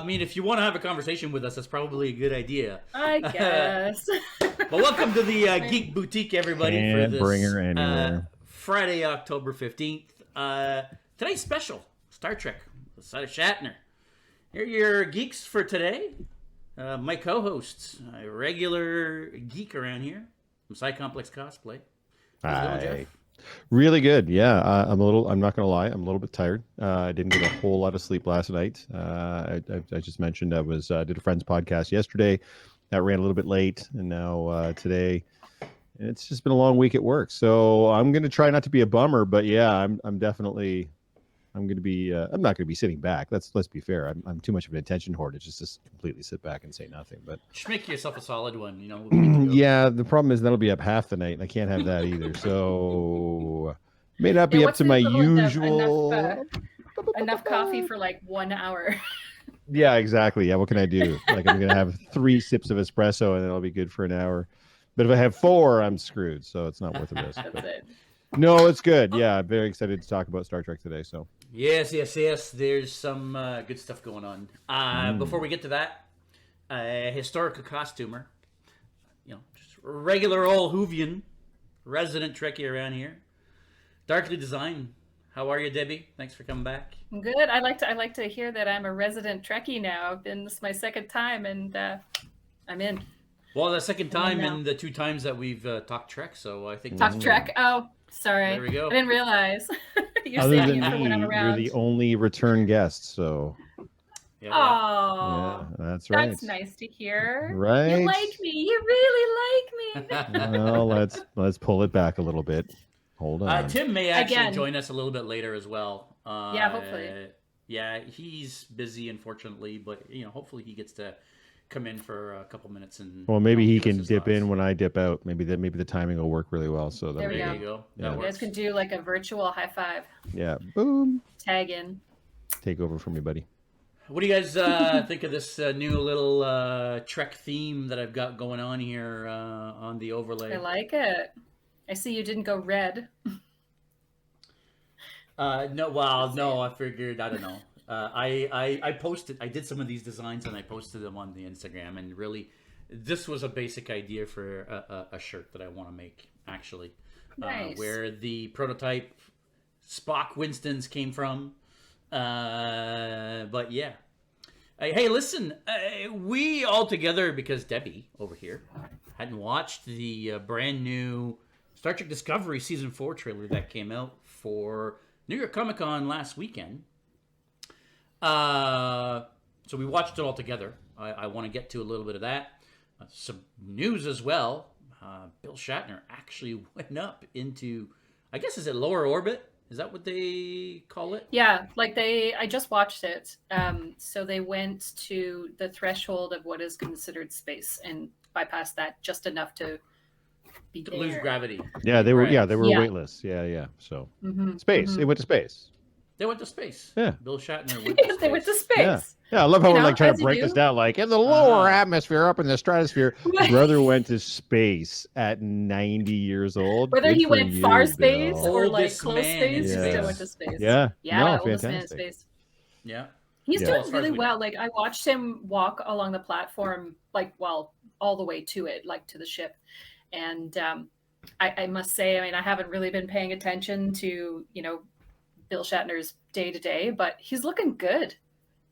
I mean, if you want to have a conversation with us, that's probably a good idea. I guess. But welcome to the Geek Boutique, everybody, for Can't bring this her anywhere. Friday, October 15th. Today's special, Star Trek, the side of Shatner. Here are your geeks for today. My co-hosts, a regular geek around here from Sci Complex Cosplay. How's it going, Jeff? Really good. Yeah, I'm not going to lie. I'm a little bit tired. I didn't get a whole lot of sleep last night. I just mentioned I did a friend's podcast yesterday. That ran a little bit late, and now today, it's just been a long week at work. So I'm going to try not to be a bummer, but yeah, I'm going to be. I'm not going to be sitting back. Let's be fair. I'm too much of an attention whore to just completely sit back and say nothing. But just make yourself a solid one. Yeah, the problem is that'll be up half the night, and I can't have that either. So may not be up to my usual. Enough coffee for like 1 hour. Yeah, exactly. Yeah, what can I do? Like I'm gonna have 3 sips of espresso, and then I'll be good for an hour. But if I have 4, I'm screwed. So it's not worth the risk. That's it. No, it's good. Yeah, I'm very excited to talk about Star Trek today. So yes. There's some good stuff going on. Before we get to that, historical costumer, just regular old Whovian, resident Trekkie around here, darkly designed. How are you, Debbie? Thanks for coming back. I'm good. I like to hear that I'm a resident Trekkie now. This is my second time, and I'm in. Well, the second time and the 2 times that we've talked Trek, so I think talked Trek. Oh, sorry. There we go. I didn't realize. You're other saving than it for when I'm me, around. you're the only return guest. So yeah. Oh, yeah, that's right. That's nice to hear. Right? You like me. You really like me. Well, let's pull it back a little bit. Hold on. Tim may actually join us a little bit later as well. Yeah, hopefully. Yeah, he's busy, unfortunately, but hopefully he gets to come in for a couple minutes and. Well, maybe he can dip in when I dip out. Maybe the timing will work really well. So there we go. Yeah. You guys can do like a virtual high five. Yeah. Boom. Tag in. Take over for me, buddy. What do you guys think of this new little Trek theme that I've got going on here on the overlay? I like it. I see you didn't go red. No. I figured, I don't know. I posted. I did some of these designs and I posted them on the Instagram. And really, this was a basic idea for a shirt that I want to make. Actually, nice. Where the prototype Spock Winston's came from. But yeah. Hey, listen. We all together, because Debbie over here hadn't watched the brand new Star Trek Discovery Season 4 trailer that came out for New York Comic Con last weekend. So we watched it all together. I want to get to a little bit of that. Some news as well. Bill Shatner actually went up into, I guess, is it lower orbit? Is that what they call it? Yeah, I just watched it. So they went to the threshold of what is considered space and bypassed that just enough to be there. Lose gravity. Yeah, they were weightless. Yeah. So space. They went to space. They went to space. Yeah. Bill Shatner went to space. They went to space. Yeah, I love how we're like trying to break this down. Like in the lower atmosphere, up in the stratosphere, brother went to space at 90 years old. Whether he went far space or like Oldest close man space, in he space. still went to space. Yeah. Yeah, oldest man in space. Yeah. He's As doing far really as we well. know. Like I watched him walk along the platform, all the way to it, like to the ship. And I must say, I mean, I haven't really been paying attention to, Bill Shatner's day to day, but he's looking good.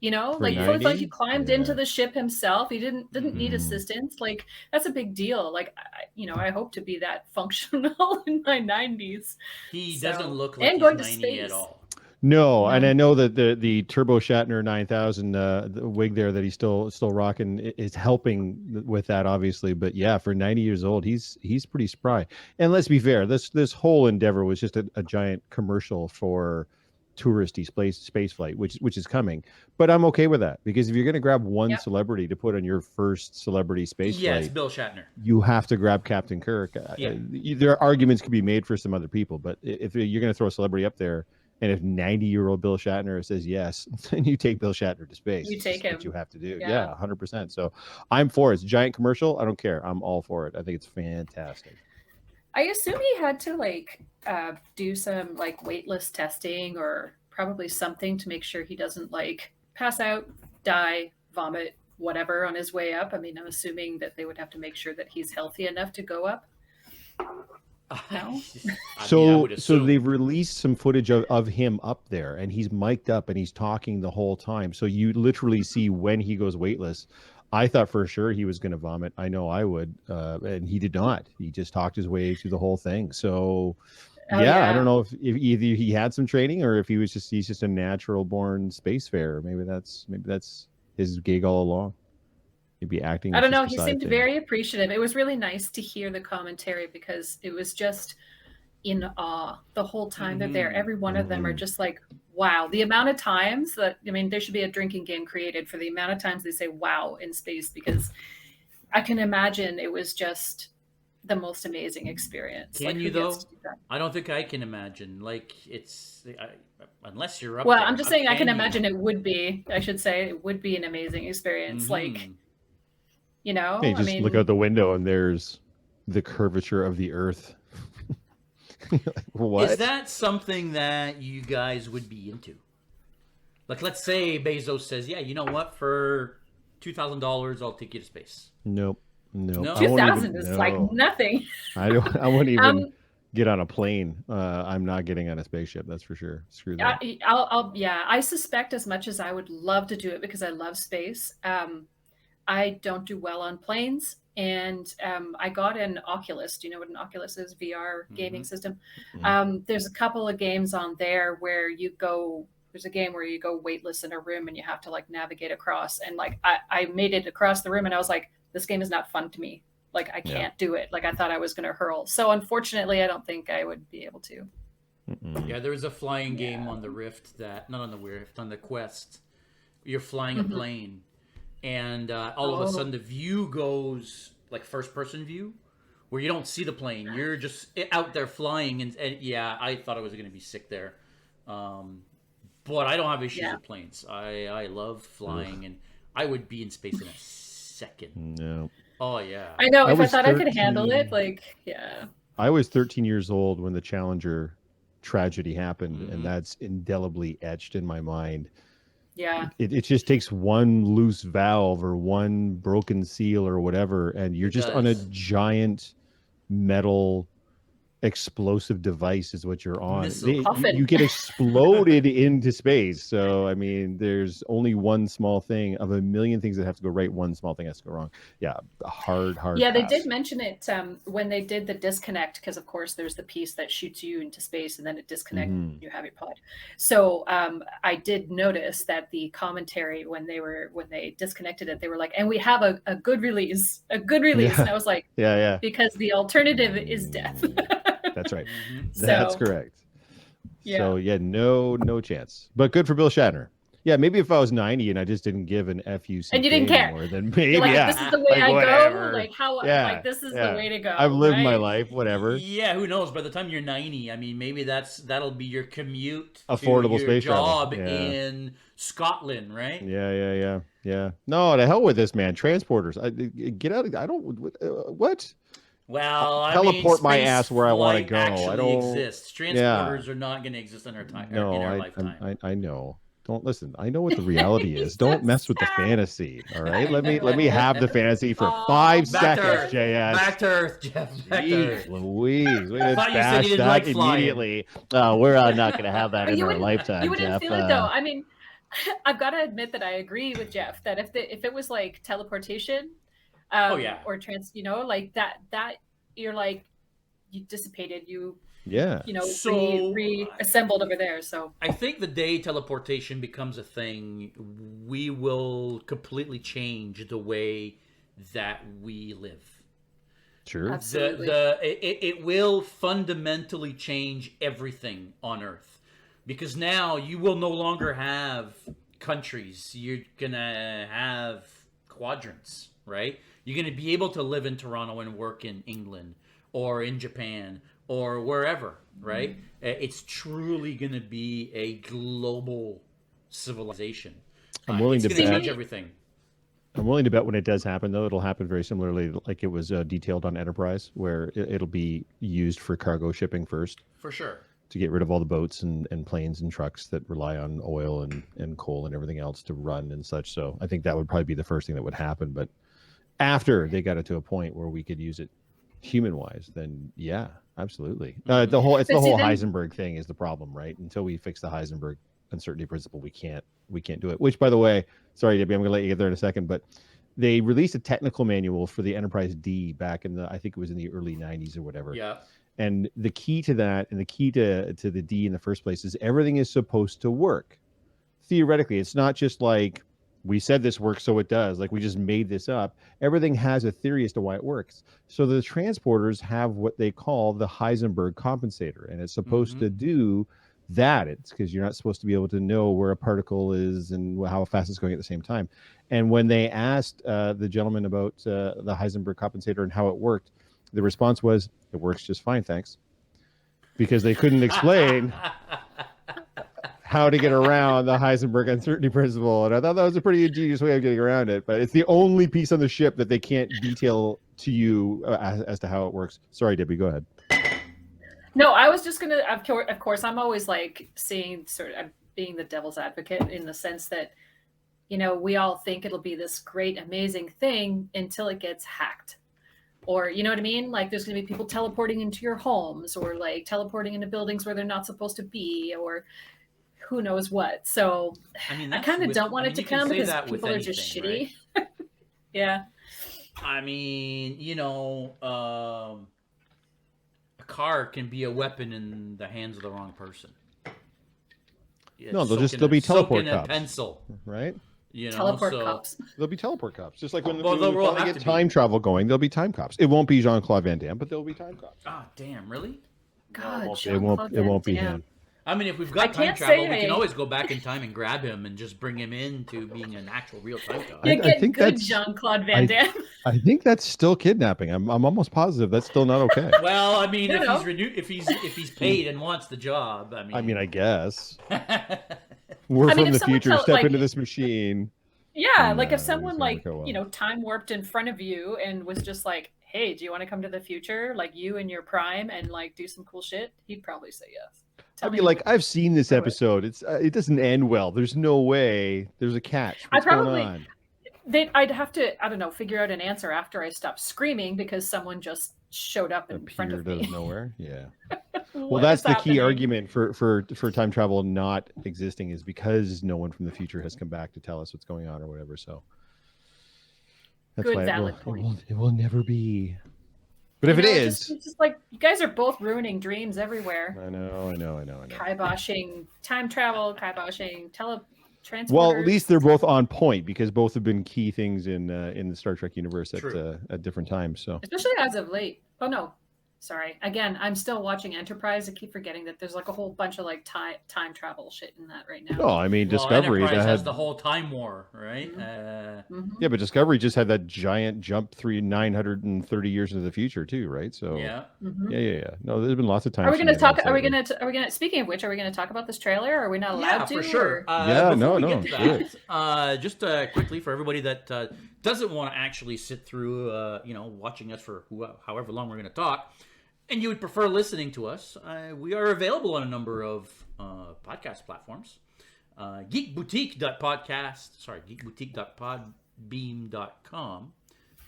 Like he climbed into the ship himself. He didn't need assistance. Like that's a big deal. Like I hope to be that functional in my 90s. He doesn't look like he's going to 90 space at all. No, and I know that the Turbo Shatner 9000 the wig there that he's still rocking is helping with that, obviously. But yeah, for 90 years old, he's pretty spry. And let's be fair, this whole endeavor was just a giant commercial for touristy space flight, which is coming. But I'm okay with that, because if you're going to grab one celebrity to put on your first celebrity space flight, it's Bill Shatner. You have to grab Captain Kirk. There are arguments could be made for some other people, but if you're going to throw a celebrity up there, and if 90-year-old Bill Shatner says yes, then you take Bill Shatner to space. You take him. What you have to do. Yeah, 100%. So I'm for it. It's a giant commercial. I don't care. I'm all for it. I think it's fantastic. I assume he had to do some weightless testing or probably something to make sure he doesn't pass out, die, vomit whatever on his way up. I mean, I'm assuming that they would have to make sure that he's healthy enough to go up. No? So they've released some footage of him up there, and he's mic'd up and he's talking the whole time. So you literally see when he goes weightless. I thought for sure he was going to vomit. I know I would, and he did not. He just talked his way through the whole thing. So, I don't know if either he had some training or if he's just a natural born spacefarer. Maybe that's his gig all along. He'd be acting. I don't know. He seemed very appreciative. It was really nice to hear the commentary because it was just in awe the whole time they're there. Every one of them are just like, wow. The amount of times that, I mean, there should be a drinking game created for the amount of times they say wow in space, because I can imagine it was just the most amazing experience. Can you though? I don't think I can imagine. Like unless you're up. Well, there, I'm just saying I can imagine it would be. I should say it would be an amazing experience. Like, you know, hey, just look out the window and there's the curvature of the Earth. What? Is that something that you guys would be into? Like, let's say Bezos says, "Yeah, you know what? For $2,000, I'll take you to space." Nope. No? 2,000 is like nothing. I wouldn't even get on a plane. I'm not getting on a spaceship. That's for sure. Screw that. I suspect, as much as I would love to do it because I love space, I don't do well on planes. And I got an Oculus. Do you know what an Oculus is? VR gaming system. There's a couple of games on there where you go. There's a game where you go weightless in a room and you have to like navigate across. And like I made it across the room and I was like, this game is not fun to me. Like I can't do it. Like I thought I was going to hurl. So unfortunately, I don't think I would be able to. Yeah, there was a flying game on the Rift not on the Rift, on the Quest. You're flying a plane, and all of a sudden the view goes like first-person view, where you don't see the plane. You're just out there flying, and I thought I was going to be sick there. But I don't have issues with planes. I love flying, and I would be in space in a second. No. Oh yeah. I know. If I thought I could handle it, I was 13 years old when the Challenger tragedy happened, and that's indelibly etched in my mind. Yeah. It just takes one loose valve or one broken seal or whatever, and you're just on a giant metal explosive device is what you're on. You get exploded into space. So I mean, there's only one small thing of a million things that have to go right. One small thing has to go wrong. Yeah, hard. Yeah, they did mention it when they did the disconnect, because of course there's the piece that shoots you into space and then it disconnects. You have your pod. So I did notice that the commentary when they disconnected it, they were like, and we have a good release, and I was like, yeah, because the alternative is death. That's right. That's correct. Yeah. So no chance. But good for Bill Shatner. Yeah, maybe if I was 90 and I just didn't give an FUC and you didn't care, more, then maybe this is the way I go. Like how like this is the way to go. I've lived my life, whatever. Yeah, who knows? By the time you're 90, I mean, maybe that'll be your commute, affordable to your space job travel. in Scotland, right? Yeah. No, to hell with this, man. Transporters, get out. I don't. What? Well, I'll teleport my ass where I want to go. I don't exist. Transporters are not going to exist in our time. No, in our lifetime. I know. Don't listen. I know what the reality is. Don't mess with the fantasy. All right. Let me have the fantasy for 5 seconds, JS. Back to Earth, Jeff. Back to Earth. Louise, we I thought you said you didn't like flying. Immediately. We're not going to have that in our lifetime. You wouldn't Jeff. feel it though. I mean, I've got to admit that I agree with Jeff that if it was like teleportation, or like that. You're like, you dissipated, reassembled over there. So I think the day teleportation becomes a thing, we will completely change the way that we live. Sure. Absolutely. It will fundamentally change everything on Earth, because now you will no longer have countries. You're gonna have quadrants, right? You're going to be able to live in Toronto and work in England or in Japan or wherever, right? It's truly going to be a global civilization. I'm willing to change everything. I'm willing to bet when it does happen, though, it'll happen very similarly like it was detailed on Enterprise, where it'll be used for cargo shipping first. For sure. to get rid of all the boats and planes and trucks that rely on oil and coal and everything else to run and such. So I think that would probably be the first thing that would happen. But after they got it to a point where we could use it human wise, then yeah, absolutely. The whole Heisenberg thing is the problem, right? Until we fix the Heisenberg uncertainty principle, we can't do it. Which, by the way, sorry, Debbie, I'm going to let you get there in a second, but they released a technical manual for the Enterprise D back in I think it was in the early 90s or whatever. Yeah. And the key to that, and the key to the D in the first place, is everything is supposed to work. Theoretically, it's not just like we said this works, so it does. Like we just made this up. Everything has a theory as to why it works. So the transporters have what they call the Heisenberg compensator, and it's supposed to do that. It's because you're not supposed to be able to know where a particle is and how fast it's going at the same time. And when they asked the gentleman about the Heisenberg compensator and how it worked, the response was, "It works just fine, thanks," because they couldn't explain how to get around the Heisenberg uncertainty principle. And I thought that was a pretty ingenious way of getting around it. But it's the only piece on the ship that they can't detail to you as to how it works. Sorry, Debbie, go ahead. No, I was just going to, of course, I'm always like being the devil's advocate in the sense that, we all think it'll be this great, amazing thing until it gets hacked. Or, you know what I mean? Like there's going to be people teleporting into your homes or like teleporting into buildings where they're not supposed to be or who knows what. So I kind of don't want it to come because people are just shitty. Right? Yeah. I mean, a car can be a weapon in the hands of the wrong person. No, they'll be teleport cops. A pencil, right? Teleport cops. They'll be teleport cops. Just like when they get time travel going, there'll be time cops. It won't be Jean-Claude Van Damme, but there'll be time cops. Ah, damn, really? God, it won't be him. I mean, if we've got time travel, we can always go back in time and grab him and just bring him into being an actual real time cop. I think good Jean-Claude Van Damme. I think that's still kidnapping. I'm almost positive that's still not okay. Well, I mean, if he's paid and wants the job, I guess. We're from the future. Step into this machine. Yeah, like if someone time warped in front of you and was just like, "Hey, do you want to come to the future? Like you and your prime and like do some cool shit?" He'd probably say yes. I've seen this episode. It doesn't end well. There's no way. There's a catch. What's going on? I'd have to, I don't know, figure out an answer after I stopped screaming because someone just showed up in front of me. Appeared out of nowhere. Yeah. Well, that's the key argument for time travel not existing is because no one from the future has come back to tell us what's going on or whatever. So that's why it will never be. But if it is, it's just like you guys are both ruining dreams everywhere. I know. Kiboshing time travel, kiboshing transporters. Well, at least they're both on point because both have been key things in the Star Trek universe at different times. So especially as of late. Oh no, sorry. Again, I'm still watching Enterprise. I keep forgetting that there's like a whole bunch of like time travel shit in that right now. Oh, I mean, Discovery Enterprise has the whole time war, right? Yeah, but Discovery just had that giant jump 930 years into the future too, right? So yeah. No, there's been lots of times. Are we going to talk? Are we going to? Speaking of which, are we going to talk about this trailer? Or are we not allowed to? For sure. Just quickly for everybody that doesn't want to actually sit through, watching us for however long we're going to talk. And you would prefer listening to us, we are available on a number of podcast platforms. geekboutique.podbeam.com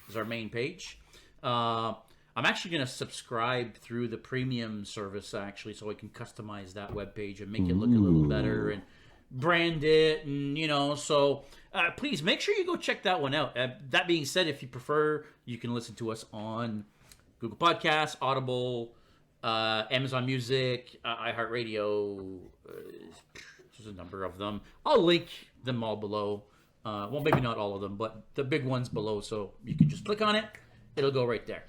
is our main page. I'm actually going to subscribe through the premium service, actually, so I can customize that webpage and make it look a little better and brand it. And, so please make sure you go check that one out. That being said, if you prefer, you can listen to us on Google Podcasts, Audible, Amazon Music, iHeartRadio. There's a number of them. I'll link them all below. Well, maybe not all of them, but the big ones below. So you can just click on it. It'll go right there.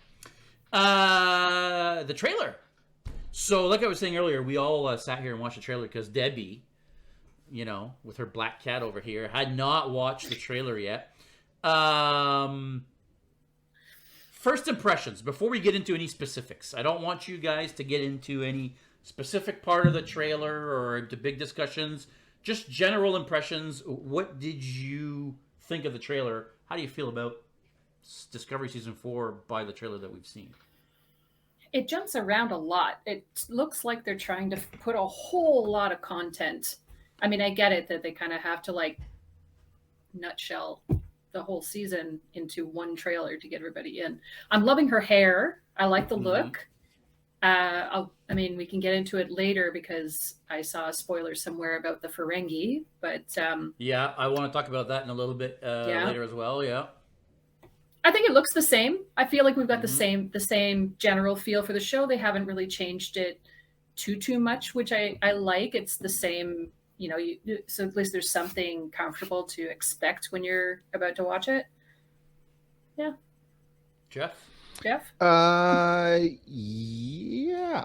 The trailer. So like I was saying earlier, we all sat here and watched the trailer because Debbie, with her black cat over here, had not watched the trailer yet. First impressions, before we get into any specifics. I don't want you guys to get into any specific part of the trailer or into big discussions. Just general impressions. What did you think of the trailer? How do you feel about Discovery Season 4 by the trailer that we've seen? it jumps around a lot. It looks like they're trying to put a whole lot of content. I mean, I get it that they kind of have to like nutshell the whole season into one trailer to get everybody in. I'm loving her hair. I like the look. I mean, we can get into it later because I saw a spoiler somewhere about the Ferengi, but yeah, I want to talk about that in a little bit later as well. Yeah, I think it looks the same. I feel like we've got the same general feel for the show. They haven't really changed it too much, which I like. It's the same, you know. So at least there's something comfortable to expect when you're about to watch it. Yeah, Jeff. Yeah,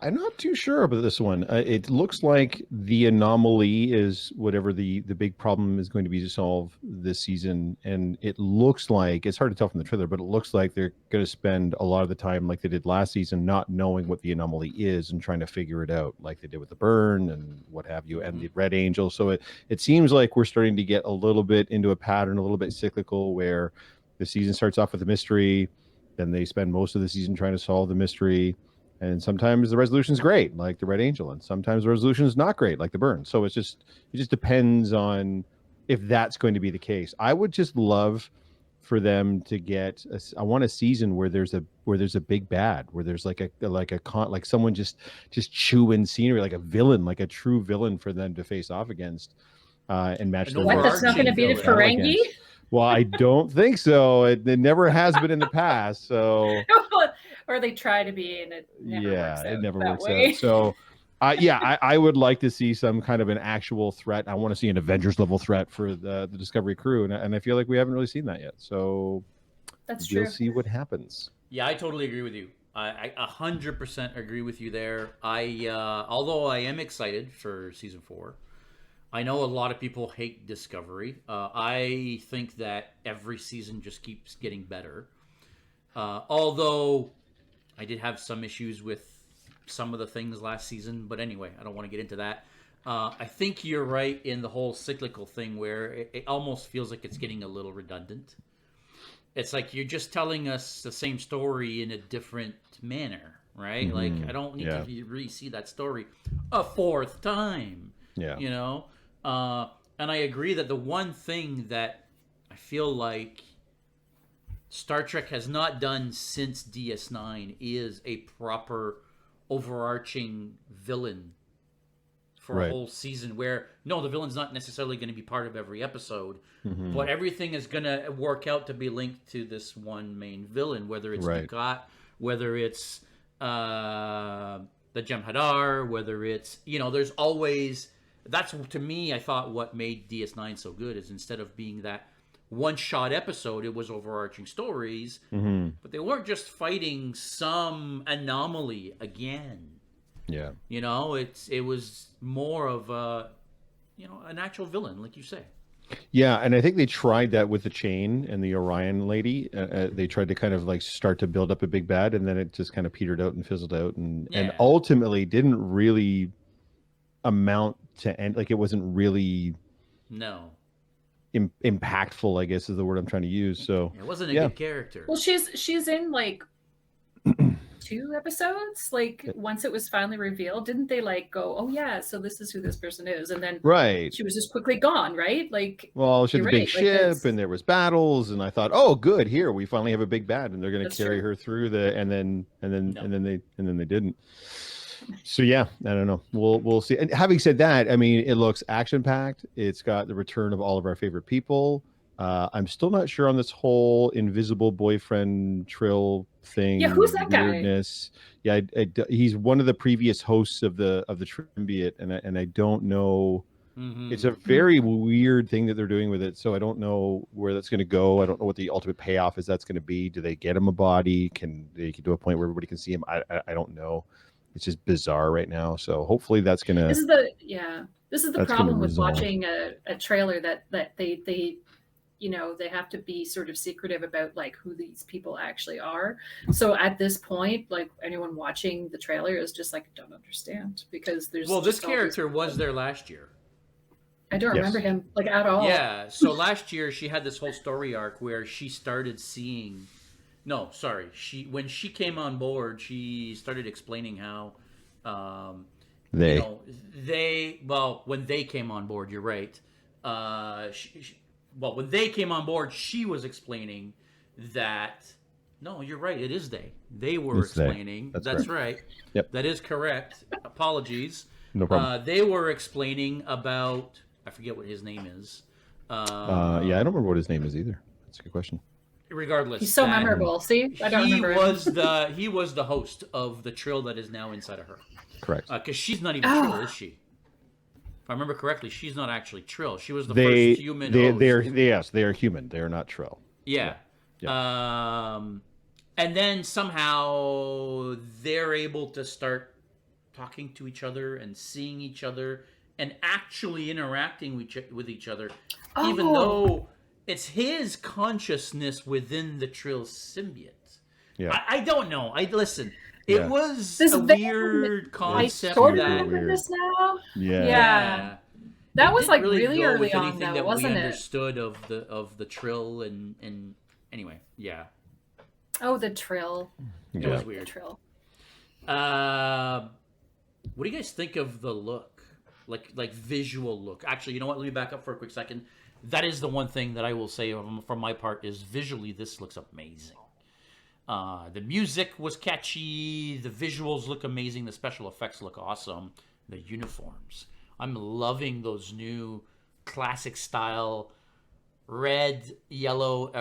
I'm not too sure about this one. It looks like the anomaly is whatever the big problem is going to be to solve this season, and it looks like it's hard to tell from the trailer, but it looks like they're going to spend a lot of the time, like they did last season, not knowing what the anomaly is and trying to figure it out, like they did with the burn and what have you, and the Red Angel. So it seems like we're starting to get a little bit into a pattern, a little bit cyclical, where the season starts off with a mystery. Then they spend most of the season trying to solve the mystery. And sometimes the resolution is great, like the Red Angel. And sometimes the resolution is not great, like the Burn. So it just depends on if that's going to be the case. I would just love for them to get, I want a season where there's a big bad, where there's like someone just chewing scenery, like a villain, like a true villain for them to face off against and match their. What, that's not going to be the Ferengi? Well, I don't think so. It never has been in the past. So, or they try to be, and it never works out. It never works out. So, I would like to see some kind of an actual threat. I want to see an Avengers level threat for the Discovery crew, and I feel like we haven't really seen that yet. So, we'll see what happens. Yeah, I totally agree with you. I 100% agree with you there. Although I am excited for season 4. I know a lot of people hate Discovery. I think that every season just keeps getting better. Although I did have some issues with some of the things last season. But anyway, I don't want to get into that. I think you're right in the whole cyclical thing where it almost feels like it's getting a little redundant. It's like you're just telling us the same story in a different manner, right? Like, I don't need to really see that story a fourth time. Yeah. You know? And I agree that the one thing that I feel like Star Trek has not done since DS9 is a proper overarching villain for a whole season where, no, the villain's not necessarily going to be part of every episode, but everything is going to work out to be linked to this one main villain, whether it's Dukat, whether it's the Jem'Hadar, whether it's, there's always... That's, to me, I thought what made DS9 so good is instead of being that one-shot episode, it was overarching stories, but they weren't just fighting some anomaly again. Yeah. It was more of a, an actual villain, like you say. Yeah, and I think they tried that with the Chain and the Orion lady. They tried to kind of like start to build up a big bad, and then it just kind of petered out and fizzled out, and ultimately didn't really amount to end. Like, it wasn't really impactful, I guess is the word I'm trying to use. So it wasn't a good character. Well, she's in like 2 episodes. Like, once it was finally revealed, didn't they like go, oh yeah, so this is who this person is, and then she was just quickly gone, right? Like, well, she had a big ship, and there was battles, and I thought, oh good, here we finally have a big bad, and they're going to carry her through and then they didn't. So yeah, I don't know. We'll see. And having said that, I mean, it looks action packed. It's got the return of all of our favorite people. I'm still not sure on this whole invisible boyfriend Trill thing. Yeah, who's that weirdness. Guy? Yeah, he's one of the previous hosts of the Triumvirate, and I don't know. It's a very weird thing that they're doing with it. So I don't know where that's going to go. I don't know what the ultimate payoff is. That's going to be. Do they get him a body? Can they get to a point where everybody can see him? I don't know. It's just bizarre right now. So hopefully that's gonna. This is the problem with watching a trailer that they they have to be sort of secretive about like who these people actually are. So at this point, like anyone watching the trailer is just like, don't understand, because there's this character was there last year. I don't remember him like at all. Yeah. So last year she had this whole story arc where she started seeing No, sorry. When she came on board, she started explaining how, They. when they came on board, you're right. When they came on board, she was explaining that. No, you're right. It is they. They were It's they. explaining. That's right. Yep. That is correct. Apologies. No problem. They were explaining about. I forget what his name is. Yeah, I don't remember what his name is either. That's a good question. Regardless, He's so memorable. See, I don't remember. He was the host of the Trill that is now inside of her. Correct. Because she's not even Trill, is she? If I remember correctly, she's not actually Trill. She was the first human host. They are human. They are not Trill. Yeah. And then somehow they're able to start talking to each other and seeing each other and actually interacting with each other, even though it's his consciousness within the Trill symbiote. Yeah. I don't know. Listen. It was this a weird concept. I sort of remember this now. Yeah. That was like really really early on, anything though, that wasn't we it? understood of the Trill and anyway, yeah. Oh, the Trill. It was The weird. Trill. What do you guys think of the look? Like visual look. Actually, you know what? Let me back up for a quick second. That is the one thing that I will say from my part is visually this looks amazing. The music was catchy. The visuals look amazing. The special effects look awesome. The uniforms. I'm loving those new classic style red, yellow,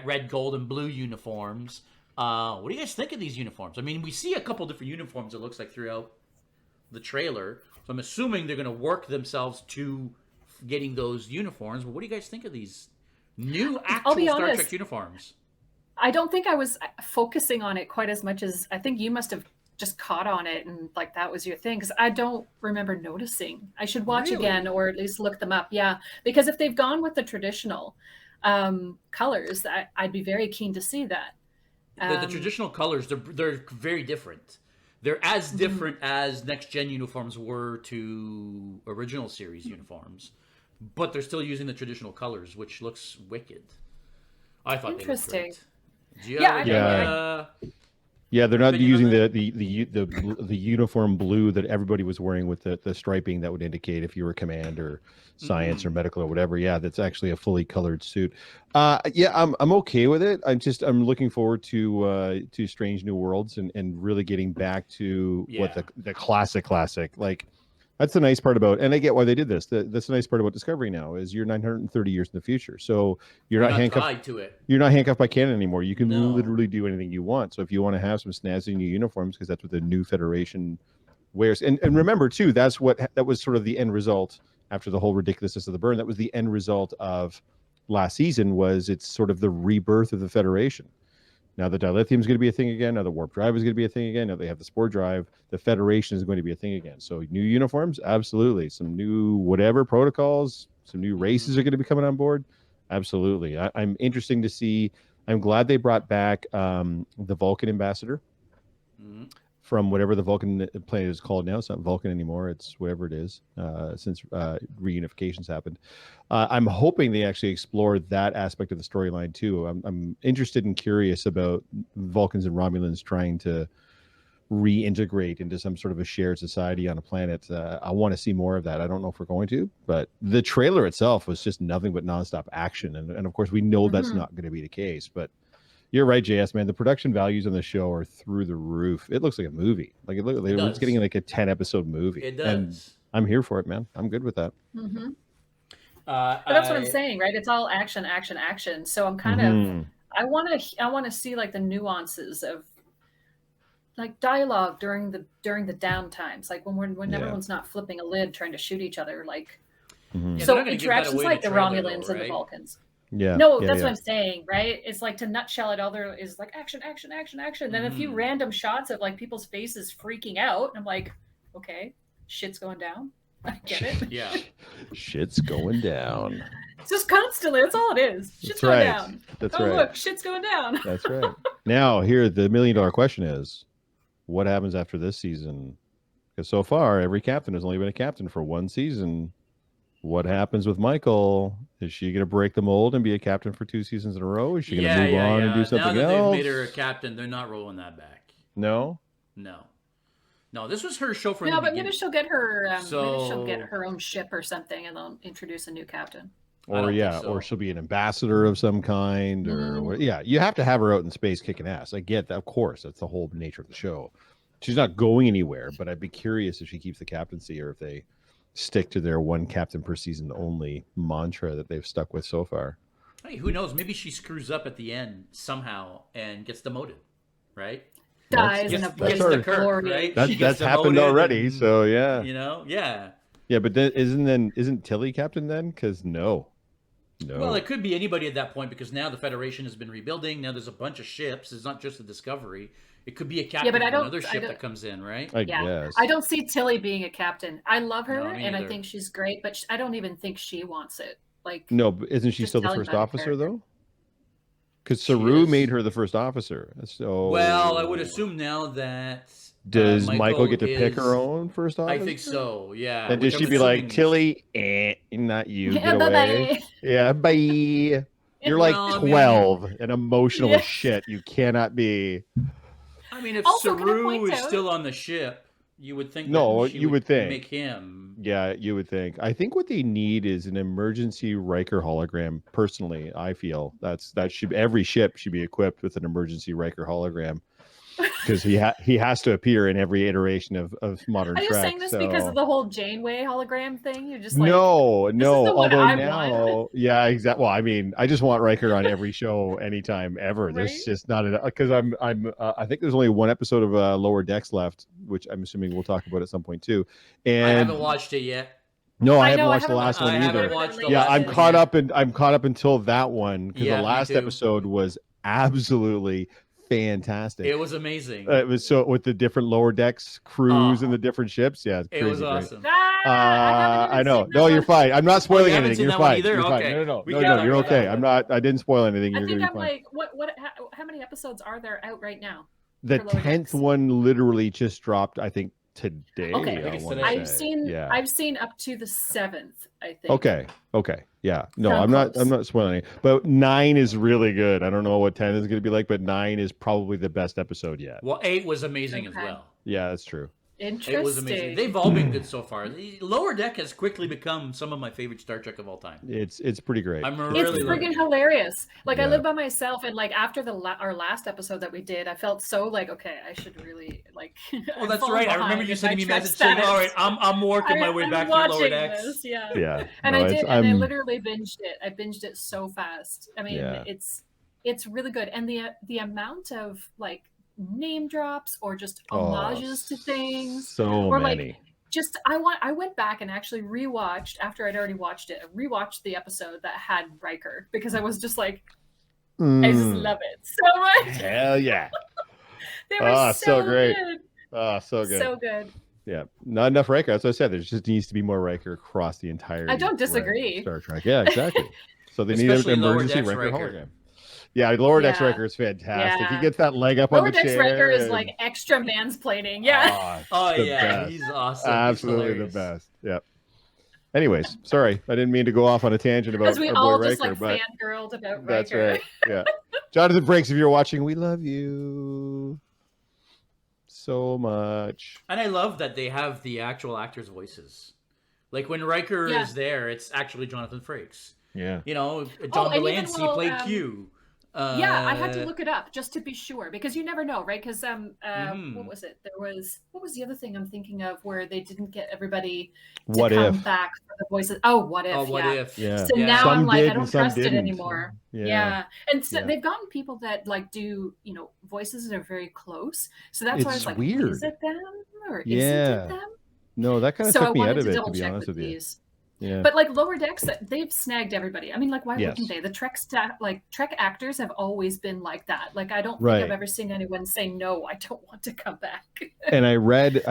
red, gold, and blue uniforms. What do you guys think of these uniforms? I mean, we see a couple different uniforms, it looks like, throughout the trailer. So I'm assuming they're going to work themselves to getting those uniforms. But what do you guys think of these new actual Star Trek uniforms? I don't think I was focusing on it quite as much as I think you must have just caught on it and like that was your thing, because I don't remember noticing. I should watch again or at least look them up. Yeah, because if they've gone with the traditional colors, I'd be very keen to see that. The traditional colors, they're very different. They're as different as next gen uniforms were to original series uniforms, but they're still using the traditional colors, which looks wicked. I thought interesting. They looked great. Yeah, they're not using the uniform blue that everybody was wearing with the striping that would indicate if you were command or science or medical or whatever. Yeah, that's actually a fully colored suit. I'm okay with it. I'm looking forward to Strange New Worlds and really getting back to what the classic like. That's the nice part about, and I get why they did this. That's the nice part about Discovery now is you're 930 years in the future, so you're not handcuffed tied to it. You're not handcuffed by canon anymore. You can literally do anything you want. So if you want to have some snazzy new uniforms, because that's what the new Federation wears, and remember too, that was sort of the end result after the whole ridiculousness of the burn. That was the end result of last season. Was it's sort of the rebirth of the Federation. Now the dilithium is going to be a thing again. Now the warp drive is going to be a thing again. Now they have the spore drive. The Federation is going to be a thing again. So new uniforms, absolutely. Some new whatever protocols, some new races are going to be coming on board. Absolutely. I'm interesting to see. I'm glad they brought back the Vulcan ambassador from whatever the Vulcan planet is called now. It's not Vulcan anymore. It's whatever it is since reunifications happened. I'm hoping they actually explore that aspect of the storyline too. I'm interested and curious about Vulcans and Romulans trying to reintegrate into some sort of a shared society on a planet. I want to see more of that. I don't know if we're going to, but the trailer itself was just nothing but nonstop action. And of course, we know that's not going to be the case, but you're right, JS, man. The production values on the show are through the roof. It looks like a movie. Like it's getting like a 10-episode movie. It does. And I'm here for it, man. I'm good with that. Mm-hmm. But that's what I'm saying, right? It's all action, action, action. So I'm kind of, I want to see like the nuances of like dialogue during the down times, like when everyone's not flipping a lid trying to shoot each other, like so interactions like the Romulans and the Vulcans. Yeah. That's what I'm saying, right? It's like to nutshell it. Other is like action, action, action, action. Then a few random shots of like people's faces freaking out, and I'm like, okay, shit's going down. I get it. Yeah, shit's going down. It's just constantly. That's all it is. Shit's going down. That's right. Look, shit's going down. That's right. Now, here the $1 million question is, what happens after this season? Because so far, every captain has only been a captain for one season. what happens with Michael? Is she going to break the mold and be a captain for 2 seasons in a row? Is she going to move on and do something now that else? they've made her a captain, they're not rolling that back. No? No, this was her show from No, the but beginning. maybe she'll get her. Maybe So- she'll get her own ship or something, and they'll introduce a new captain. I don't think so. Or she'll be an ambassador of some kind, or what. Yeah, you have to have her out in space kicking ass. I get that, of course. That's the whole nature of the show. She's not going anywhere, but I'd be curious if she keeps the captaincy or if they stick to their one captain per season only mantra that they've stuck with so far. Hey, who knows? Maybe she screws up at the end somehow and gets demoted, right? Dies in a that's blaze our- of glory. right? That's She gets happened demoted already, and, so yeah. Yeah, But then isn't Tilly captain then? Because no. Well, it could be anybody at that point because now the Federation has been rebuilding. Now there's a bunch of ships. It's not just the Discovery. It could be a captain but of I don't- another I ship don't- that comes in, right? I Yeah, guess. I don't see Tilly being a captain. I love her, No, me and I neither. think she's great, but I don't even think she wants it. Like, No, but isn't she Just still the telling first about the officer character. though? Because She Saru is. made her the first officer. So Well, I would assume now that does Michael get to pick her is- own first officer? I think so. Yeah. And which does she I'm be like, assuming- Tilly, not you, yeah, get away. bye-bye. Yeah, bye. You're like Well, I mean- 12 and emotional Yeah. as shit. You cannot be. I mean, if Also, can I Saru point is out- still on the ship, you would think. No, that she you would think. make him. Yeah, you would think. I think what they need is an emergency Riker hologram. Personally, I feel that should every ship should be equipped with an emergency Riker hologram because he has to appear in every iteration of modern Are you Trek. saying this because so- of the whole Janeway hologram thing? You're just like, no. is the one Although I now, want. yeah, exactly. Well, I mean, I just want Riker on every show, anytime, ever. There's Right? just not enough because I think there's only one episode of Lower Decks left, which I'm assuming we'll talk about at some point too. And I haven't watched it yet. no, I I haven't know, I watched the haven't last I one haven't either. watched the Yeah, last I'm one caught yet. up and I'm caught up until that one because Yeah, the me last too. episode was absolutely fantastic. It was amazing. It was so with the different Lower Decks crews and the different ships. Yeah, it's it crazy. was great. awesome. I know. Seen No, that you're one. fine. I'm not spoiling haven't anything. seen You're that one fine. either? You're fine. Okay. No, We no, can no. talk You're about okay. that I'm one. not. I didn't spoil anything. I You're think gonna I'm be fine. like, how many episodes are there out right now? The for Lower 10th Decks? one literally just dropped. I think today. Okay. I think it's wanna today. say. I've seen up to the 7th, I think. Okay. Yeah. No, From I'm not. close. I'm not spoiling it. But 9 is really good. I don't know what 10 is going to be like, but 9 is probably the best episode yet. Well, 8 was amazing as Okay. well. Yeah, that's true. Interesting. It was amazing. They've all been good so far. The Lower Deck has quickly become some of my favorite Star Trek of all time. It's pretty great. I'm It's really loving freaking it. hilarious. Like, I Yeah. live by myself, and like after our last episode that we did, I felt so like, okay, I should really like. Well, I'm that's falling right. I remember behind you in sending my me Trek message saying, status. "All right, I'm working my way I'm back to Lower watching Decks." this, yeah. Yeah. And No, I did, it's- and I I'm- literally binged it. I binged it so fast. I mean, Yeah. it's really good, and the amount of like name drops or just homages to things. So or, like, many. Just I went back and actually rewatched after I'd already watched it. I rewatched the episode that had Riker because I was just like, I just Mm. love it so much. Hell yeah. They were Ah, so so great. good. Oh, so good. So good. Yeah. Not enough Riker. That's what I said. There just needs to be more Riker across the entire I don't disagree. Star Trek. Yeah, exactly. So they need an Especially Lower emergency Decks Riker Riker. hologram. Yeah, Lower Decks Yeah. Riker is fantastic. He Yeah. gets that leg up on Lower the Decks chair. Riker is and- like extra mansplaining. Yeah. Ah, Oh the yeah, best. he's awesome. Absolutely He's the hilarious. best. Yep. Anyways, sorry, I didn't mean to go off on a tangent about Because we our boy all Riker, just like but fangirled about that's Riker. right. Yeah. Jonathan Breaks, if you're watching, we love you so much. And I love that they have the actual actors' voices. Like when Riker Yeah. is there, it's actually Jonathan Frakes. Yeah. You know, John and even Delancey little, played Q. Yeah, I had to look it up just to be sure because you never know, right? Because Mhm. what was it? What was the other thing I'm thinking of where they didn't get everybody to What come if? back for the voices? Oh, what if? Oh, what yeah. if? Yeah. So Yeah. now Some I'm like, did I don't and some trust it didn't. anymore. Yeah. Yeah. And so Yeah. they've gotten people that like do, voices that are very close. So that's why I It's was like, weird. is it them or Yeah. isn't it them? No, that kind of So I took me out wanted of to it, to double be check honest with with you. these. Yeah. But like Lower Decks, they've snagged everybody. I mean, like, why Yes. wouldn't they? The Trek Trek actors have always been like that. Like, I don't think Right. I've ever seen anyone say no. I don't want to come back. And I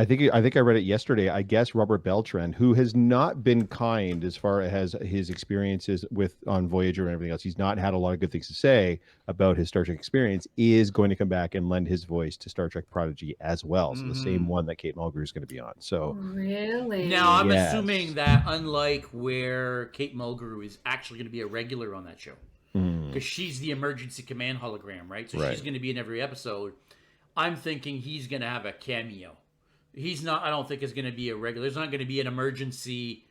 think I read it yesterday. I guess Robert Beltran, who has not been kind as far as his experiences on Voyager and everything else, he's not had a lot of good things to say. about his Star Trek experience is going to come back and lend his voice to Star Trek Prodigy as well. So the same one that Kate Mulgrew is going to be on. So Really? Now, I'm Yes. assuming that unlike where Kate Mulgrew is actually going to be a regular on that show, because she's the emergency command hologram, right? So she's going to be in every episode. I'm thinking he's going to have a cameo. He's not. I don't think it's going to be a regular. There's not going to be an emergency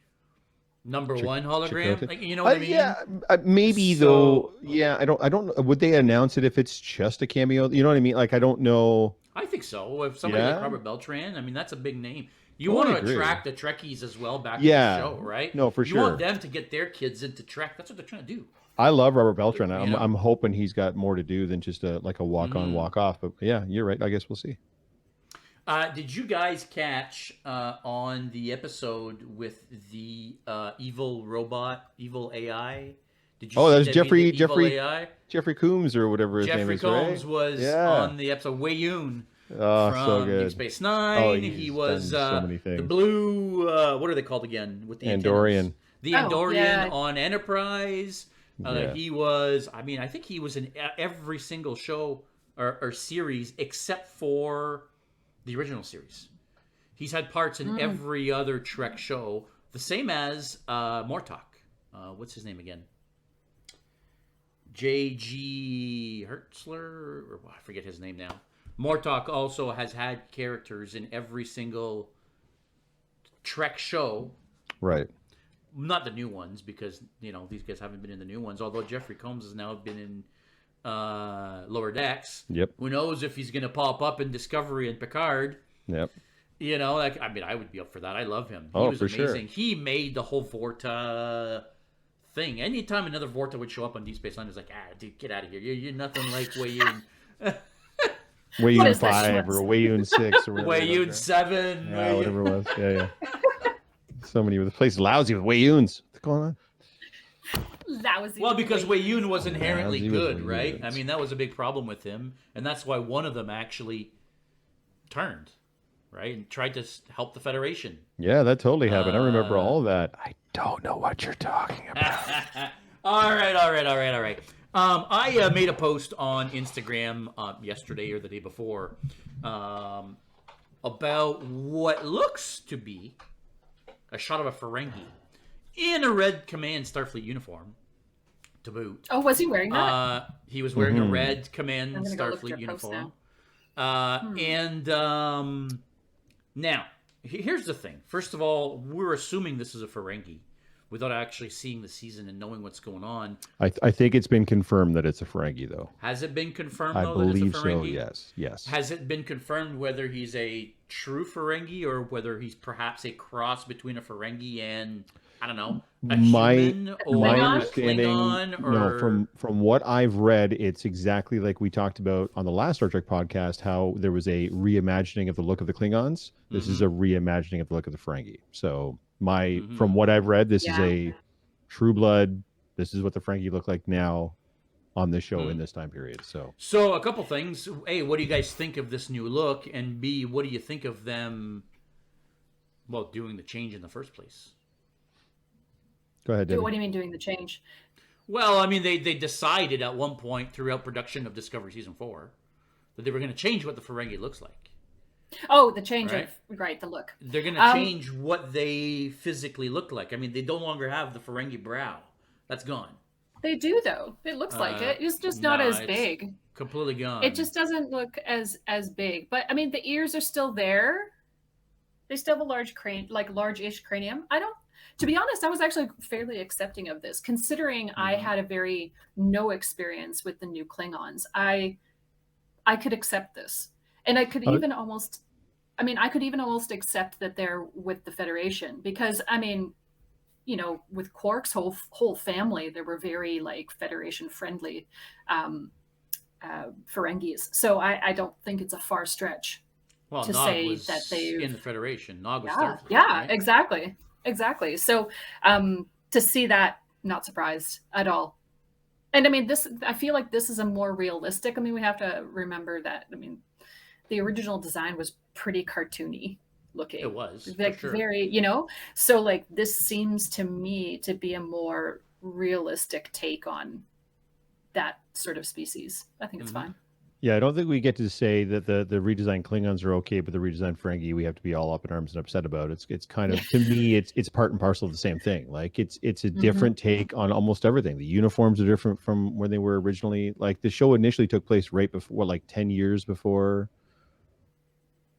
number one hologram. Chakotay? Like, you know what I mean? Yeah, maybe So- though. Yeah, I don't. Would they announce it if it's just a cameo? You know what I mean? Like, I don't know. I think so. If somebody like Yeah? Robert Beltran, I mean, that's a big name. You Oh, I want to agree. attract the Trekkies as well back Yeah. to the show, right? No, for You want sure. them to get their kids into Trek. That's what they're trying to do. I love Robert Beltran. I'm, You know? I'm hoping he's got more to do than just a walk on, walk off. But yeah, you're right. I guess we'll see. Did you guys catch on the episode with the evil robot, evil AI? Did you Oh, see that's that Jeffrey- made the evil Jeffrey- AI? Jeffrey Coombs or whatever his name Jeffrey is. Combs right? was Yeah. on the episode. Wei Yun Oh, from so Deep good. Space Nine. Oh, he he's was done so many the things. blue. What are they called again? With the Andorian. antennas? The Oh, Andorian yeah. on Enterprise. Yeah. He was. I mean, I think he was in every single show or series except for the original series. He's had parts in every other Trek show, the same as Mortok. What's his name again? J.G. Hertzler? Or I forget his name now. Mortok also has had characters in every single Trek show. Right. Not the new ones, because, you know, these guys haven't been in the new ones, although Jeffrey Combs has now been in Lower Decks. Yep. Who knows if he's going to pop up in Discovery and Picard. Yep. You know, like, I mean, I would be up for that. I love him. He Oh, was for amazing. sure. He made the whole Vorta thing. Anytime another Vorta would show up on Deep Space Nine, it's like, dude, get out of here. You're nothing like Wei Yun. Wei What Yun is this 5 or schmutz? Wei Yun 6 or whatever. Wei it was, Yun right? 7. Yeah, whatever it was. Yeah, yeah. So many. The place is lousy with Wei Yuns. What's going on? Lousy. Well, because Wei Yun was inherently Lousy with good, Wei right? Yuns. I mean, that was a big problem with him, and that's why one of them actually turned, right, and tried to help the Federation. Yeah, that totally happened. I remember all of that. I don't know what you're talking about. All right. I made a post on Instagram yesterday or the day before about what looks to be a shot of a Ferengi in a red Command Starfleet uniform, to boot. Oh, was he wearing that? He was wearing a red Command I'm gonna go look Starfleet your post uniform. now. And now, here's the thing. First of all, we're assuming this is a Ferengi without actually seeing the season and knowing what's going on. I think it's been confirmed that it's a Ferengi, though. Has it been confirmed, I though, that believe it's a so. Ferengi? Yes. Yes. Has it been confirmed whether he's a true Ferengi or whether he's perhaps a cross between a Ferengi and, I don't know, a human or my a understanding, Klingon? Or... no, from what I've read, it's exactly like we talked about on the last Star Trek podcast, how there was a reimagining of the look of the Klingons. This is a reimagining of the look of the Ferengi. So from what I've read, this is a true blood. This is what the Ferengi look like now on this show in this time period. So a couple things. A, what do you guys think of this new look? And B, what do you think of them, well, doing the change in the first place? go ahead, Debbie. What do you mean doing the change? Well, I mean, they decided at one point throughout production of Discovery Season 4 that they were going to change what the Ferengi looks like. Oh, the change Right. of the look. They're going to change what they physically look like. I mean, they no longer have the Ferengi brow. That's gone. They do though. It looks like it. It's just not as it's big. Completely gone. It just doesn't look as big. But I mean, the ears are still there. They still have a large-ish cranium. To be honest, I was actually fairly accepting of this, considering I had a very no experience with the new Klingons. I could accept this, and I could even almost accept that they're with the Federation, because I mean, you know, with Quark's whole family, they were very like Federation friendly Ferengis. So I don't think it's a far stretch to Nog say was that they in the Federation. Nog was yeah, Starfleet, yeah, right? exactly. So to see that, not surprised at all. And I mean, I feel like this is a more realistic. I mean, we have to remember that. I mean, the original design was pretty cartoony looking. It was, like for sure. very, you know. So like this seems to me to be a more realistic take on that sort of species. I think it's fine. Yeah, I don't think we get to say that the redesigned Klingons are okay, but the redesigned Ferengi we have to be all up in arms and upset about. It's kind of, to me, it's part and parcel of the same thing. Like it's a different take on almost everything. The uniforms are different from where they were originally. Like the show initially took place right before, like 10 years before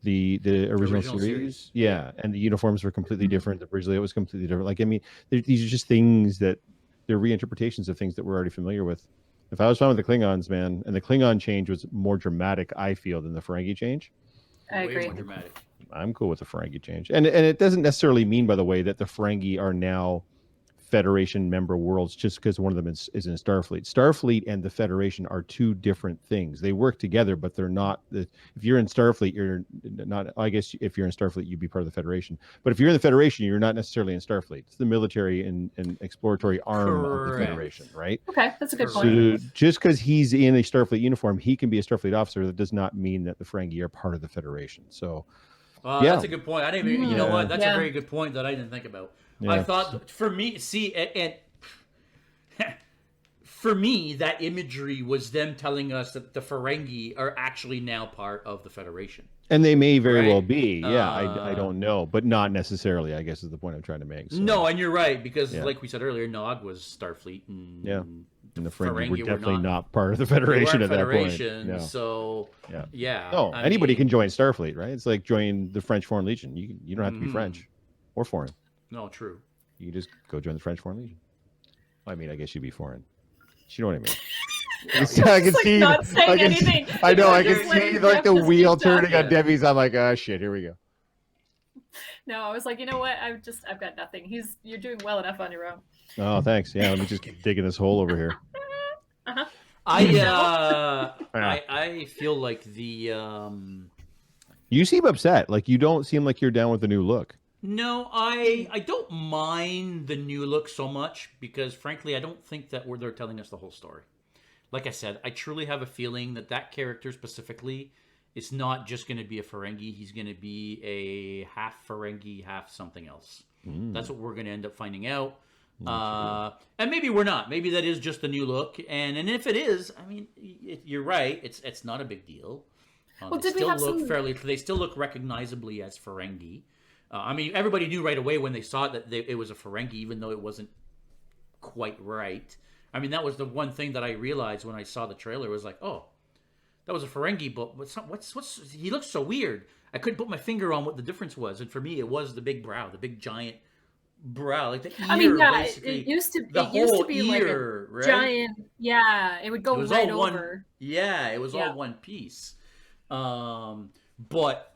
the original series. Yeah, and the uniforms were completely different. Originally, it was completely different. Like, I mean, these are just things that they're reinterpretations of things that we're already familiar with. If I was fine with the Klingons, man, and the Klingon change was more dramatic, I feel, than the Ferengi change. I agree. Way more dramatic. I'm cool with the Ferengi change, and it doesn't necessarily mean, by the way, that the Ferengi are now Federation member worlds just because one of them is in Starfleet. Starfleet and the Federation are two different things. They work together, but they're not. If you're in Starfleet, you're not. I guess if you're in Starfleet, you'd be part of the Federation. But if you're in the Federation, you're not necessarily in Starfleet. It's the military and exploratory arm of the Federation, right? Okay, that's a good point. So just because he's in a Starfleet uniform, he can be a Starfleet officer. That does not mean that the Ferengi are part of the Federation. So, that's a good point. I didn't even, you know what? That's a very good point that I didn't think about. Yeah. I thought, for me, and for me, that imagery was them telling us that the Ferengi are actually now part of the Federation. And they may very well be. Yeah, I don't know. But not necessarily, I guess, is the point I'm trying to make. So. No, and you're right, because like we said earlier, Nog was Starfleet. And and the Ferengi were definitely not part of the Federation at that point. No. So, yeah. No, anybody can join Starfleet, right? It's like joining the French Foreign Legion. You don't have to be French or foreign. No, true. You can just go join the French Foreign Legion. I mean, I guess you'd be foreign. You know what I mean? I can see. Not saying anything. I know. I can see like the wheel turning on Debbie's. I'm like, oh shit, here we go. No, I was like, you know what? I've got nothing. You're doing well enough on your own. Oh, thanks. Yeah, let me just keep digging this hole over here. I feel like the. You seem upset. Like you don't seem like you're down with the new look. No, I don't mind the new look so much because, frankly, I don't think that they're telling us the whole story. Like I said, I truly have a feeling that character specifically is not just going to be a Ferengi. He's going to be a half Ferengi, half something else. That's what we're going to end up finding out. And maybe we're not. Maybe that is just a new look. And if it is, I mean, you're right. It's not a big deal. They still look recognizably as Ferengi. I mean, everybody knew right away when they saw it that it was a Ferengi, even though it wasn't quite right. I mean, that was the one thing that I realized when I saw the trailer. It was like, oh, that was a Ferengi, but what's he looks so weird. I couldn't put my finger on what the difference was, and for me, it was the big brow, the big giant brow, like the ear. Basically, it used to be ear, like a giant. Yeah, it would go right over. It was all one piece. But.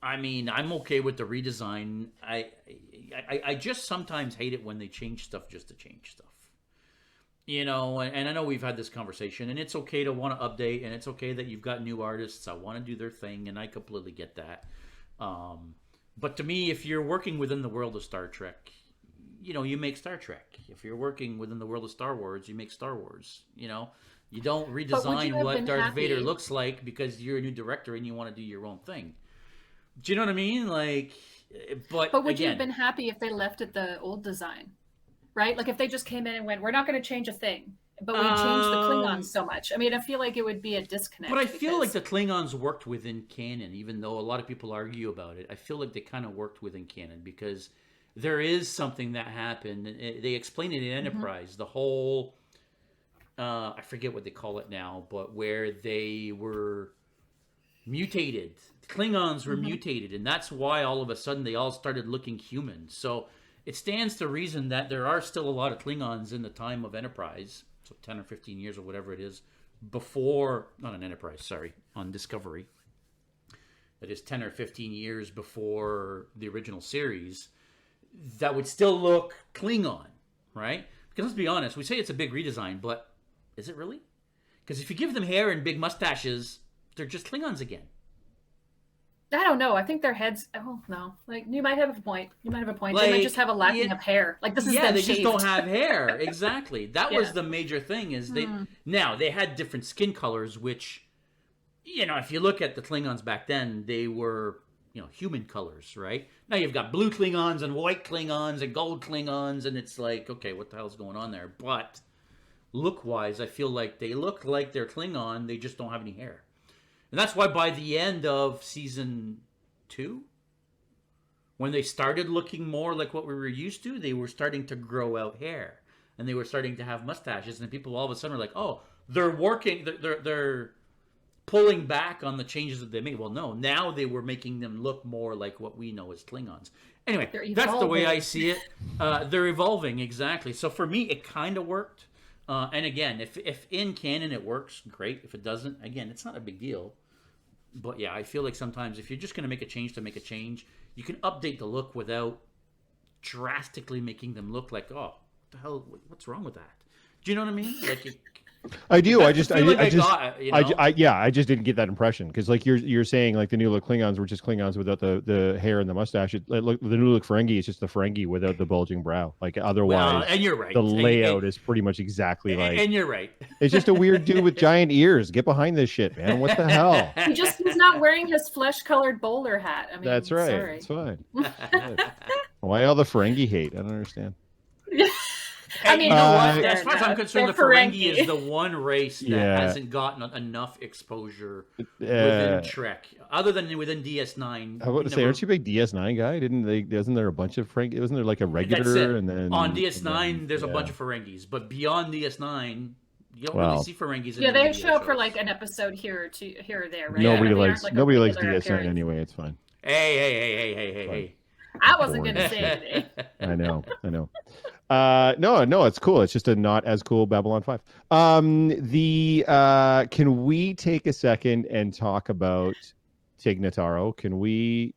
I mean, I'm okay with the redesign. I just sometimes hate it when they change stuff just to change stuff. You know, and I know we've had this conversation, and it's okay to want to update, and it's okay that you've got new artists that want to do their thing, and I completely get that. But to me, if you're working within the world of Star Trek, you know, you make Star Trek. If you're working within the world of Star Wars, you make Star Wars, you know. You don't redesign what Darth Vader looks like because you're a new director and you want to do your own thing. Do you know what I mean? Like, but would you have been happy if they left it the old design, right? Like if they just came in and went, "We're not going to change a thing," but we changed the Klingons so much. I mean, I feel like it would be a disconnect. But I feel like the Klingons worked within canon, even though a lot of people argue about it. I feel like they kind of worked within canon because there is something that happened. They explain it in Enterprise. The whole, I forget what they call it now, but where they were mutated. Klingons were mutated, and that's why all of a sudden they all started looking human. So it stands to reason that there are still a lot of Klingons in the time of Enterprise, so 10 or 15 years or whatever it is, before, not on Enterprise, sorry, on Discovery. That is 10 or 15 years before the original series, that would still look Klingon, right? Because let's be honest, we say it's a big redesign, but is it really? Because if you give them hair and big mustaches, they're just Klingons again. I don't know. I think their heads. Oh no! Like you might have a point. Like, they might just have a lacking of hair. Like this is them they shaved. just don't have hair. Exactly. That was the major thing. Is they now they had different skin colors, which, you know, if you look at the Klingons back then, they were, you know, human colors, right? Now you've got blue Klingons and white Klingons and gold Klingons, and it's like, okay, what the hell's going on there? But look-wise, I feel like they look like they're Klingon. They just don't have any hair, and that's why by the end of season 2, when they started looking more like what we were used to, they were starting to grow out hair, and they were starting to have mustaches, and people all of a sudden were like, "Oh, they're working. They're pulling back on the changes that they made." Well, no, now they were making them look more like what we know as Klingons. Anyway, that's the way I see it. They're evolving, exactly. So for me, it kind of worked. And again, if in canon it works, great. If it doesn't, again, it's not a big deal. But yeah, I feel like sometimes if you're just going to make a change to make a change, you can update the look without drastically making them look like, oh, what the hell, what's wrong with that? Do you know what I mean? Like, I do. I just didn't get that impression because, like you're saying, like the new look Klingons were just Klingons without the hair and the mustache. The new look Ferengi is just the Ferengi without the bulging brow. Like otherwise, and you're right. The layout is pretty much exactly like. And you're right. It's just a weird dude with giant ears. Get behind this shit, man. What the hell? He's not wearing his flesh-colored bowler hat. I mean, that's right. Sorry. It's fine. Why all the Ferengi hate? I don't understand. I mean, you know what? As far as I'm concerned, the Ferengi Ferengi is the one race that hasn't gotten enough exposure within Trek, other than within DS9. I would say, aren't you a big DS9 guy? Isn't there a bunch of Ferengi? Wasn't there like a regular and then on DS9 there's a bunch of Ferengis, but beyond DS9 you don't really see Ferengis. Yeah, they show up for like an episode here or there, right? Nobody likes DS9 anyway. It's fine. Hey. I wasn't going to say anything. I know. No, it's cool. It's just a not as cool Babylon 5. Can we take a second and talk about Tig Notaro? Can we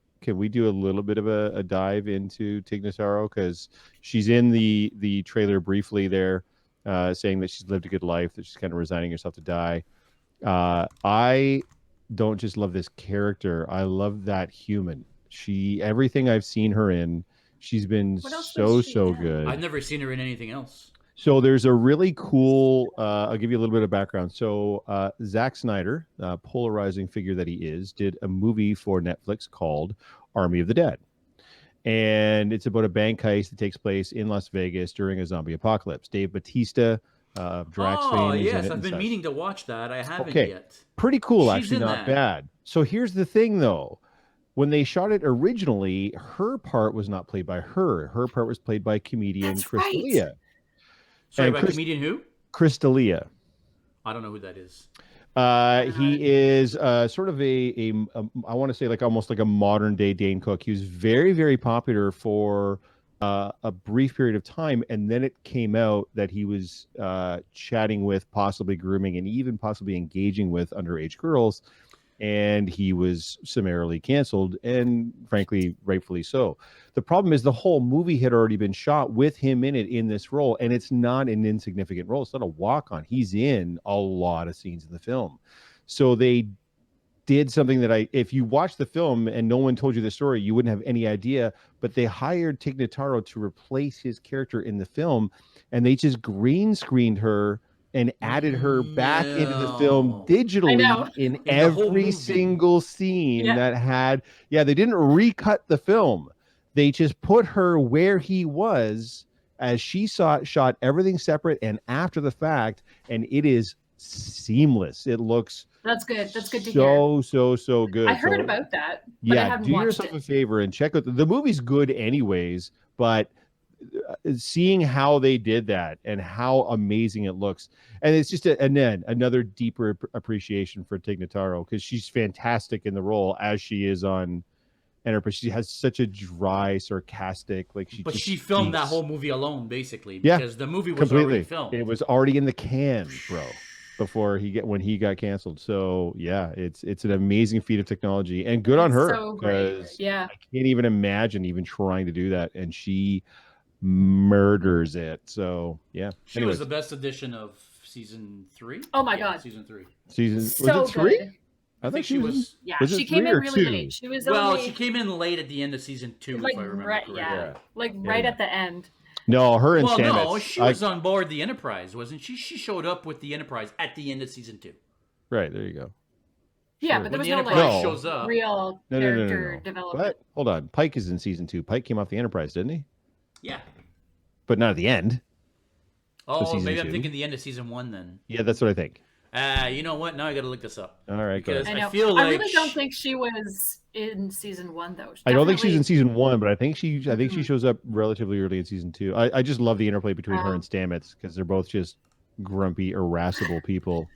do a little bit of a dive into Tig Notaro? Because she's in the trailer briefly there, saying that she's lived a good life, that she's kind of resigning herself to die. I don't just love this character. I love that human. Everything I've seen her in, she's been so good. I've never seen her in anything else. So there's a really cool, I'll give you a little bit of background. So Zack Snyder, polarizing figure that he is, did a movie for Netflix called Army of the Dead. And it's about a bank heist that takes place in Las Vegas during a zombie apocalypse. Dave Bautista, Drax fame. Oh, yes, I've been meaning to watch that. I haven't yet. Pretty cool, actually, not bad. So here's the thing, though. When they shot it originally, her part was not played by her. Her part was played by comedian Chris D'Elia. Sorry, by comedian who? Chris D'Elia. I don't know who that is. He is sort of I want to say like almost like a modern day Dane Cook. He was very, very popular for a brief period of time, and then it came out that he was chatting with, possibly grooming, and even possibly engaging with underage girls. And he was summarily canceled, and frankly, rightfully so. The problem is the whole movie had already been shot with him in it in this role, and it's not an insignificant role. It's not a walk-on. He's in a lot of scenes in the film. So they did something that if you watch the film and no one told you the story, you wouldn't have any idea, but they hired Tig Notaro to replace his character in the film, and they just green screened her and added her back into the film digitally in every single scene that had. Yeah, they didn't recut the film. They just put her where he was as she shot everything separate and after the fact, and it is seamless. It looks that's good. That's good to hear. So good. I heard about that. But I haven't do yourself a favor and check out the movie's good anyways, but seeing how they did that and how amazing it looks, and it's just another deeper appreciation for Tig Notaro, because she's fantastic in the role as she is on Enterprise. She has such a dry, sarcastic, she filmed that whole movie alone, basically, because the movie was already filmed. It was already in the can, bro, before when he got canceled. So yeah, it's an amazing feat of technology, and good on her, because I can't even imagine even trying to do that, and she murders it. So yeah, she was the best edition of season 3. Oh my god, season 3. Was it 3? Good. I think she was. Yeah, she came in really late. She was she came in late at the end of season 2, if I remember correctly. Right at the end. No, her and Stamets. No, she was on board the Enterprise, wasn't she? She showed up with the Enterprise at the end of season 2. Right, there you go. Yeah, but there was shows up. Real character development. What? Hold on, Pike is in season 2. Pike came off the Enterprise, didn't he? Yeah. But not at the end. Oh, season maybe I'm 2. thinking the end of season 1 then. Yeah, that's what I think. You know what? Now I got to look this up. All right, go Because ahead. I know. I feel I like really don't think she was in season 1 though. I don't think she's in Definitely. season 1, but I think she shows up relatively early in season 2. I just love the interplay between her and Stamets because they're both just grumpy, irascible people.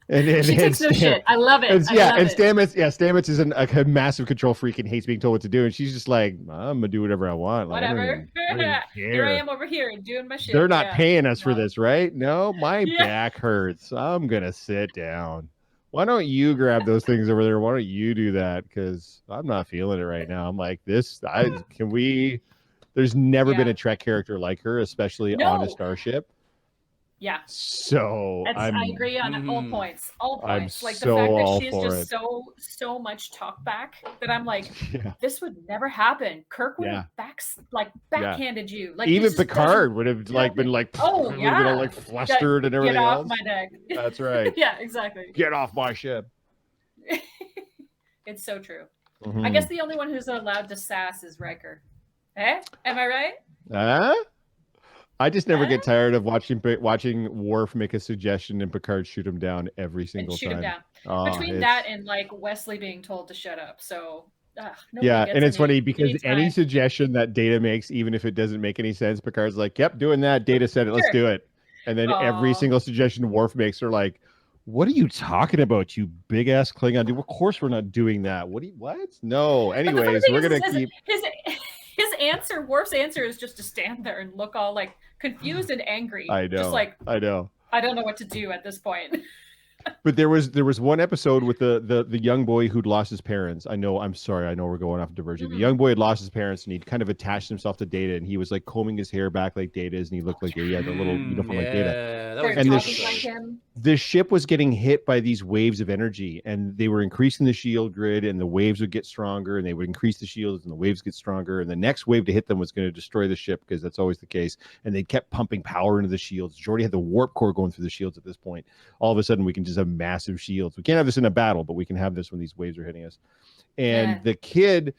And She takes no shit. I love it. Stamets is a massive control freak and hates being told what to do, and she's just like, I'm gonna do whatever I want. Like, Whatever. I don't even Here I care. am over here doing my shit. They're not Yeah. paying us for this, right? No, my Yeah. back hurts. I'm gonna sit down. Why don't you grab those things over there? Why don't you do that? Because I'm not feeling it right now. I'm like this. Can we? There's never been a Trek character like her, especially on a starship. Yeah. So I agree on all points. All points. I'm Like the so fact all that she's for just it. so much talk back that I'm like, Yeah. this would never happen. Kirk would have backhanded you. Like even Picard would have been like, oh would yeah, have been all like flustered and everything else. Get off my deck. That's right. Yeah, exactly. Get off my ship. It's so true. Mm-hmm. I guess the only one who's allowed to sass is Riker. Eh? Am I right? I just never get tired of watching Worf make a suggestion and Picard shoot him down every single time. Him down. Between that and like Wesley being told to shut up, so and it's funny because any suggestion that Data makes, even if it doesn't make any sense, Picard's like, "Yep, doing that." Data said it. Let's do it. And then every single suggestion Worf makes are like, "What are you talking about, you big ass Klingon dude? Of course we're not doing that. What? No. Anyways, we're gonna keep." His answer, Worf's answer, is just to stand there and look all like confused and angry. I know. Just like I know. I don't know what to do at this point. But there was one episode with the young boy who'd lost his parents. I'm sorry. I know we're going off diverging. The young boy had lost his parents and he'd kind of attached himself to Data, and he was like combing his hair back like Data's, and he looked like he had a little uniform like Data. And the ship was getting hit by these waves of energy, and they were increasing the shield grid, and the waves would get stronger, and they would increase the shields, and the waves get stronger, and the next wave to hit them was going to destroy the ship because that's always the case. And they kept pumping power into the shields. Geordi had the warp core going through the shields at this point. All of a sudden, we can just have massive shields. We can't have this in a battle, but we can have this when these waves are hitting us. And the kid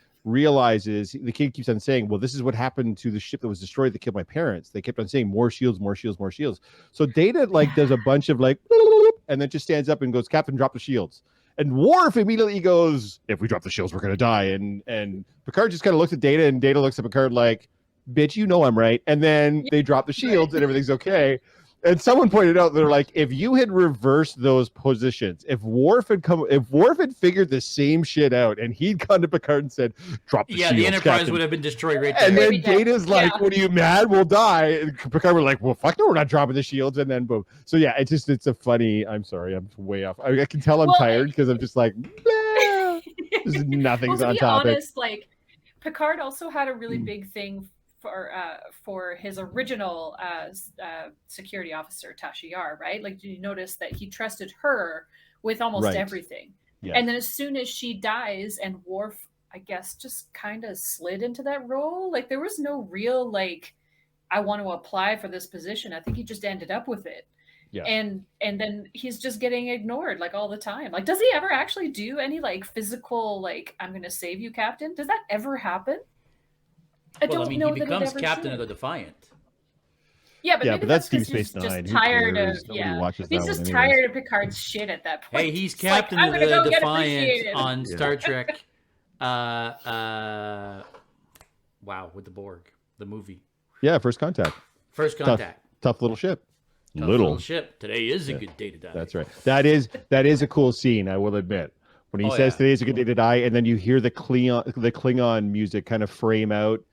keeps on saying, well, this is what happened to the ship that was destroyed that killed my parents. They kept on saying more shields, more shields, more shields. So Data does a bunch of and then just stands up and goes, Captain, drop the shields. And Worf immediately goes, if we drop the shields, we're going to die. And Picard just kind of looks at Data, and Data looks at Picard like, bitch, you know I'm right. And then they drop the shields and everything's okay. And someone pointed out, they're like, if you had reversed those positions, if Worf had figured the same shit out, and he'd gone to Picard and said, "Drop the shields, the Enterprise Captain," would have been destroyed right there. and then Data's like, "What are you mad? We'll die." And Picard was like, "Well, fuck no, we're not dropping the shields." And then boom. So yeah, it's a funny. I'm sorry, I'm way off. I can tell I'm tired because I'm just like, nothing's on topic. To be honest, like Picard also had a really big thing for his original security officer, Tasha Yar, right? Like, did you notice that he trusted her with almost everything? Yeah. And then as soon as she dies, and Worf, I guess, just kind of slid into that role. Like, there was no real, like, I want to apply for this position. I think he just ended up with it. Yeah. And then he's just getting ignored, like, all the time. Like, does he ever actually do any, like, physical, like, I'm going to save you, Captain? Does that ever happen? I mean, he becomes captain of the Defiant. Yeah, but maybe that's Deep because he's Space Nine. just tired of he's just tired of Picard's shit at that point. Hey, he's captain of the Defiant on Star Trek. Wow, with the Borg, the movie. Yeah, First Contact. First Contact. Tough little ship. Little ship. Today is a good day to die. That's right. That is a cool scene, I will admit. When he says today is a good day to die, and then you hear the Klingon music kind of frame out.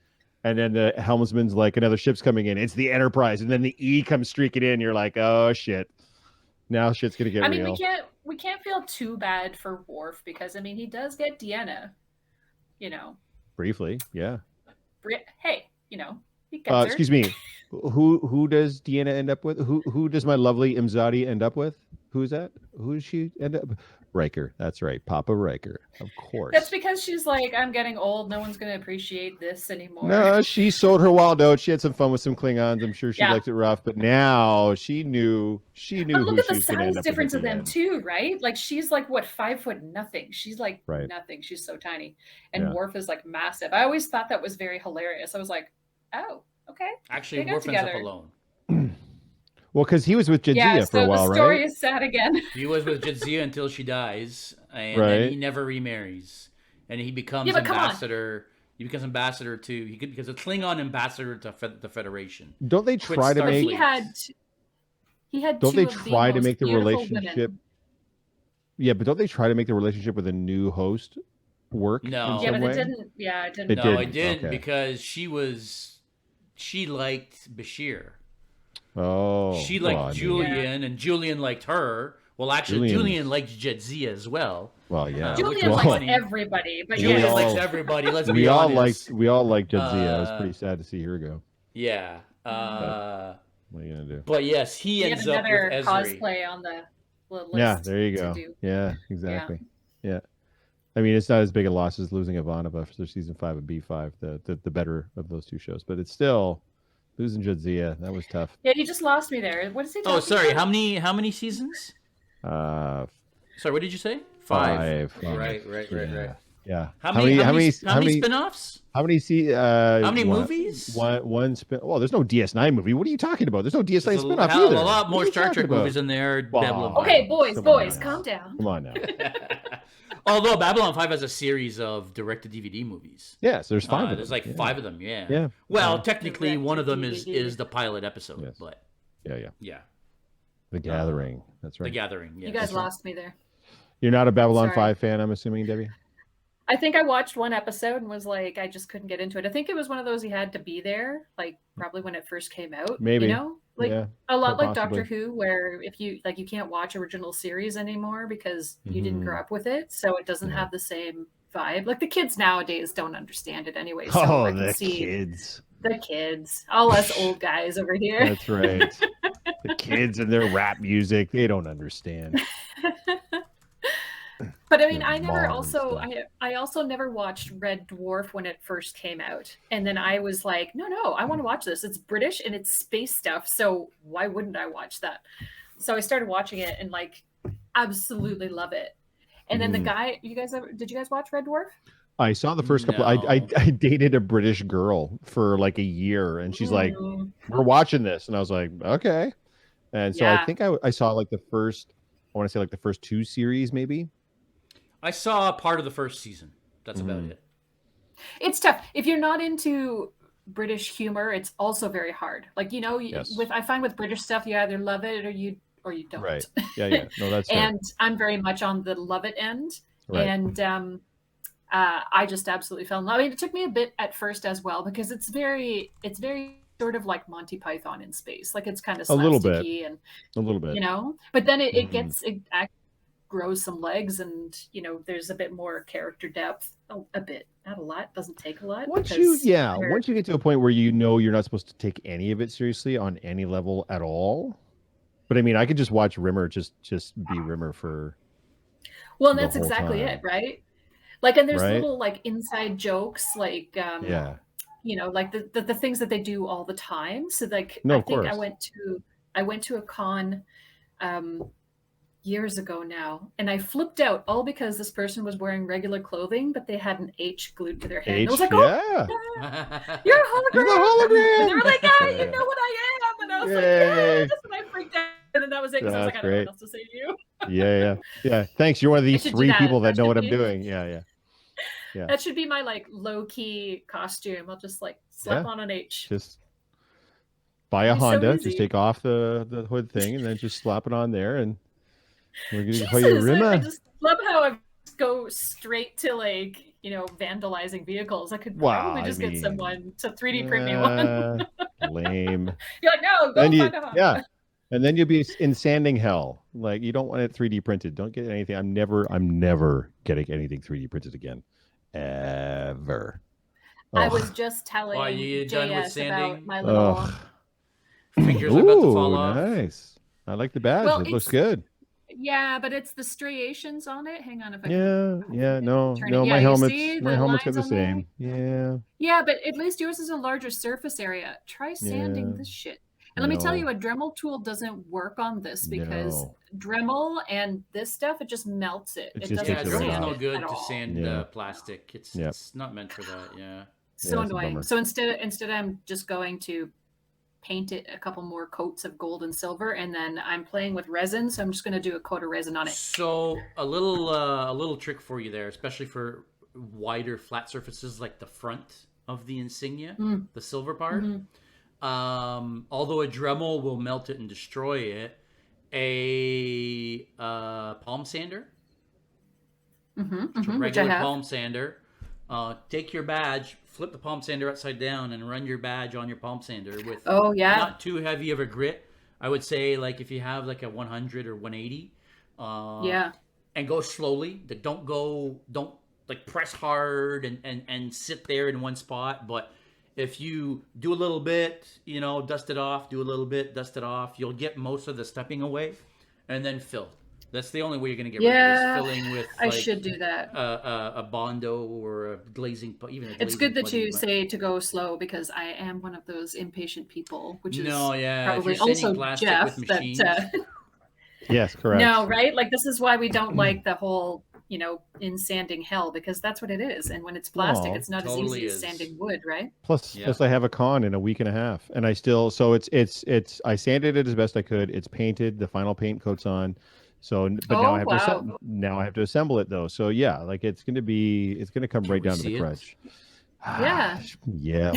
And then the helmsman's like, another ship's coming in. It's the Enterprise. And then the E comes streaking in. You're like, oh, shit. Now shit's going to get real. I mean, we can't feel too bad for Worf because, I mean, he does get Deanna, you know. Briefly, yeah. Hey, you know, he gets her. Excuse me. Who does Deanna end up with? Who does my lovely Imzadi end up with? Who's that? Who does she end up with? Riker. That's right. Papa Riker. Of course. That's because she's like, I'm getting old. No one's going to appreciate this anymore. No, she sold her wild oats. She had some fun with some Klingons. I'm sure she liked it rough, but now she knew but look at the size difference of them too, right? Like she's like, what, 5 foot nothing. She's like nothing. She's so tiny. And Worf is like massive. I always thought that was very hilarious. I was like, oh, okay. Actually, Worf ends up alone. Well, because he was with Jadzia Yeah, for a so while, the story right? is sad again. He was with Jadzia until she dies, and then Right. he never remarries, and he becomes Yeah, but come on. ambassador. He becomes ambassador to he becomes a Klingon ambassador to the Federation. Don't they Quits try to But make? he had Don't they two of the try to most make the beautiful relationship? women. Yeah, but don't they try to make the relationship with a new host work No. in Yeah, some but way? it didn't. Yeah, it didn't. It No, didn't. I didn't Okay. because she liked Bashir. Oh, She liked well, I mean, Julian, and Julian liked her. Well, actually, Julian liked Jadzia as well. Well, yeah. Julian Well, likes funny. everybody, but Julian yes. likes everybody. Let's be we all honest. liked Jadzia. It was pretty sad to see her go. Yeah. What are you gonna do? But yes, he We have ends up another with Ezri. cosplay on the list. Yeah, there you go. to do. Yeah, exactly. Yeah. I mean, it's not as big a loss as losing Ivanova after season 5 of B5, the better of those two shows, but it's still losing Jadzia. That was tough. Yeah, you just lost me there. What is he talking Oh, sorry. about? How many seasons? Uh, Sorry, what did you say? 5. Right. Yeah. How many spin-offs? How many How many movies? One spin. Well, there's no DS9 movie. What are you talking about? There's no DS9 There's spin-off a either. lot more What are you Star talking Trek about? movies in there. Wow. Babylon 5. Okay, boys, Come on now. calm down. Come on now. Although Babylon 5 has a series of direct-to-DVD movies. Yes, there's 5 of them. There's like 5 of them, yeah. Yeah. Well, technically, one of them Direct-to-DVD. is the pilot episode, Yes. but Yeah. The Gathering. That's right. The Gathering. Yes. You guys lost me there. You're not a Babylon Sorry. 5 fan, I'm assuming, Debbie? I think I watched one episode and was like, I just couldn't get into it. I think it was one of those you had to be there, like probably when it first came out. Maybe. You know? Like Yeah, a lot quite like Doctor possibly. Who, where if you you can't watch original series anymore because you didn't Mhm. grow up with it, so it doesn't Yeah. have the same vibe. Like the kids nowadays don't understand it anyway. So Oh, I can the see kids. the kids, all us old guys over here. That's right. The kids and their rap music, they don't understand. But I mean, Yeah, I never modern also stuff. I also never watched Red Dwarf when it first came out, and then I was like, no, I want to watch this. It's British and it's space stuff, so why wouldn't I watch that? So I started watching it and like absolutely love it. And then the guy, did you guys watch Red Dwarf? I saw the first couple. No. I dated a British girl for like a year, and she's like, Mm. "We're watching this," and I was like, "Okay." And so I Yeah. think I saw like the first. I want to say like the first 2 series, maybe. I saw part of the first season. That's about Mhm. it. It's tough if you're not into British humor. It's also very hard. Like Yes. I find with British stuff, you either love it or you don't. Right. Yeah. No, that's fair. And I'm very much on the love it end. Right. And I just absolutely fell in love. I mean, it took me a bit at first as well because it's very sort of like Monty Python in space. Like it's kind of A little bit. slapsticky and A little bit. but then it Mhm. actually grows some legs and there's a bit more character depth. A bit, not a lot. Doesn't take a lot. Once because you they're- once you get to a point where you're not supposed to take any of it seriously on any level at all. But I mean, I could just watch Rimmer just be Rimmer for Well, and the that's whole exactly time. it, right? Like, and there's Right? little like inside jokes, like yeah. like the things that they do all the time. So like No, I of think course. I went to a con years ago now, and I flipped out all because this person was wearing regular clothing, but they had an H glued to their head. And I was like, "Oh, yeah. you're a hologram!" You're the hologram! And they were like, "Ah, Yeah. you know what I am!" And I was like, Yay. "Yes!" And I freaked out, and then that was it. Because I was like, That's "I don't know great. what else to say to you." Yeah. Thanks. You're one of these should do 3 that. people that That know should what I'm be- doing. Yeah. Yeah. That should be my like low key costume. I'll just like slap Yeah. on an H. Just buy a It'd be so Honda. easy. Just take off the hood thing and then just slap it on there, and we're gonna call Jesus, you I Rima. just love how I go straight to like vandalizing vehicles. I could Wow, probably I just mean, get someone to 3D print me one. Lame. You're like, no, go Then find a Honda. yeah, and then you'll be in sanding hell. Like you don't want it 3D printed. Don't get anything. I'm never getting anything 3D printed again, ever. I Ugh. was just telling Why, you done with JS about sanding? my little. Ugh. Fingers are about to fall Ooh, off. nice. I like the badge. Well, it looks it's- good. Yeah, but it's the striations on it. Hang on if I Yeah. No, Turn it- no. yeah, My you helmets. see My the helmets are lines the on there? same. Yeah. Yeah, but at least yours is a larger surface area. Try sanding Yeah. this shit. And let me tell No. you, a Dremel tool doesn't work on this because No. Dremel and this stuff, it just melts it. It just doesn't Yeah, takes it right Dremel's sand off. no good at to all. sand Yeah. plastic. It's Yep. it's not meant for that. Yeah. So Yeah, it's a annoying. bummer. So instead I'm just going to paint it a couple more coats of gold and silver, and then I'm playing with resin, so I'm just going to do a coat of resin on it. So a little trick for you there, especially for wider flat surfaces like the front of the insignia, the silver part. Although a Dremel will melt it and destroy it, a palm sander, regular palm sander, take your badge, flip the palm sander upside down, and run your badge on your palm sander with not too heavy of a grit. I would say like if you have like a 100 or 180, and go slowly. Don't like press hard and sit there in one spot, but if you do a little bit, dust it off, do a little bit, dust it off, you'll get most of the stepping away, and then fill. That's the only way you're going to get rid of it, is filling with I should do that. A Bondo or a glazing, even a glazing. It's good that you say to go slow, because I am one of those impatient people, which is probably also Jeff. Yes, correct. No, right? Like, this is why we don't like the whole in sanding hell, because that's what it is. And when it's plastic, it's not totally as easy as sanding wood, right? Plus I have a con in a week and a half, and I still, so it's I sanded it as best I could. It's painted, the final paint coat's on. So, but now I have to assemble it though. So yeah, like it's gonna come right down to the crutch. Yeah.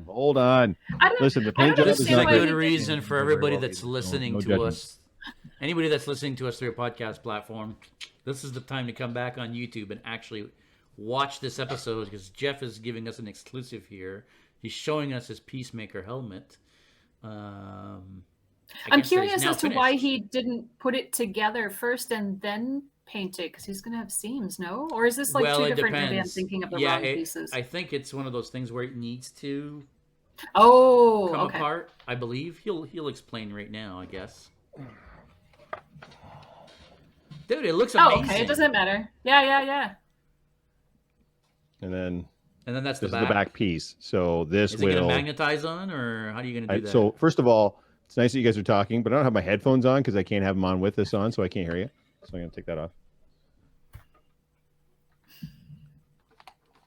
Hold on. Listen, the paint job is a good reason for everybody that's listening to us. Anybody that's listening to us through a podcast platform, this is the time to come back on YouTube and actually watch this episode, because Jeff is giving us an exclusive here. He's showing us his Peacemaker helmet. I'm curious as to why he didn't put it together first and then paint it, because he's going to have seams, no? Or is this like two different? Maybe I'm thinking of the wrong pieces. I think it's one of those things where it needs to come apart. I believe he'll explain right now, I guess. Dude, it looks amazing. Okay, it doesn't matter. Yeah. And then that's the back piece. So this is it going to magnetize on, or how are you going to do that? So first of all, it's nice that you guys are talking, but I don't have my headphones on because I can't have them on with this on, so I can't hear you. So I'm going to take that off.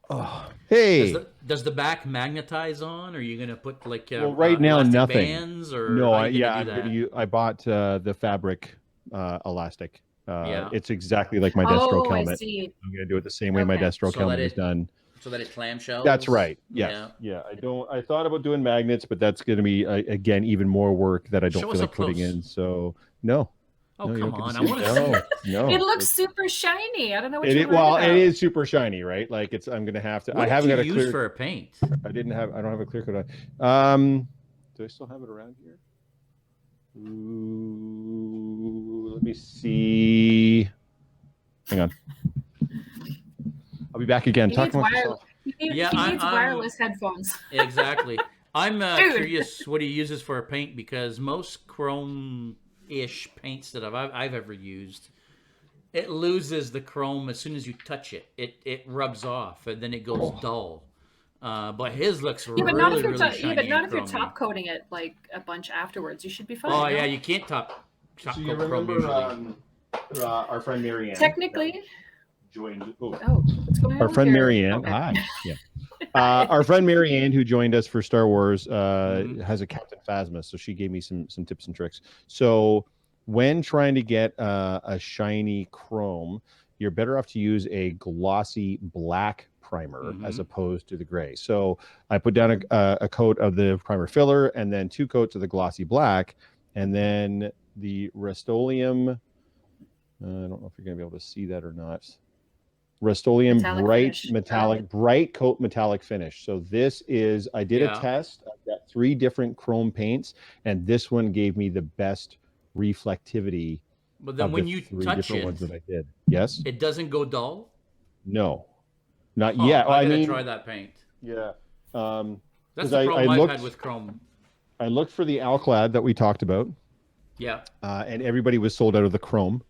Oh, hey. Does the back magnetize on, or are you going to put like right now nothing bands, or no? I bought the fabric elastic. It's exactly like my Deathstroke helmet. I'm going to do it the same way my Deathstroke helmet is done. So that it's clamshell. That's right. Yes. Yeah. I thought about doing magnets, but that's going to be again even more work that I don't feel like putting in. So no. Oh, no, come on! I want to see. No. It looks super shiny. I don't know what you're about. It is super shiny, right? Like I'm going to have to. What I haven't got a clear for a paint. I don't have a clear coat on. Do I still have it around here? Ooh, let me see. Hang on. I'll be back again. Talk about yourself. He needs wireless headphones. Exactly. I'm curious what he uses for a paint, because most chrome-ish paints that I've ever used, it loses the chrome as soon as you touch it. It rubs off and then it goes dull. But his looks really, but not if you're shiny. But not if you're top coating it like a bunch afterwards. You should be fine. Oh yeah, you can't top so you remember our friend Marianne? Technically. Joined. What's going on? Our friend here? Marianne. Okay. Hi. Yeah. Our friend Marianne, who joined us for Star Wars, has a Captain Phasma, so she gave me some tips and tricks. So when trying to get a shiny chrome, you're better off to use a glossy black primer as opposed to the gray. So I put down a coat of the primer filler and then 2 coats of the glossy black, and then the Rust-Oleum. I don't know if you're going to be able to see that or not. Rust-Oleum bright coat metallic finish. So this is, I did a test. I've got 3 different chrome paints, and this one gave me the best reflectivity. But then when you touch it, ones that I did. Yes, it doesn't go dull. No, not yet. I'm gonna try that paint. Yeah, that's the problem I've had with chrome. I looked for the Alclad that we talked about. Yeah, and everybody was sold out of the chrome.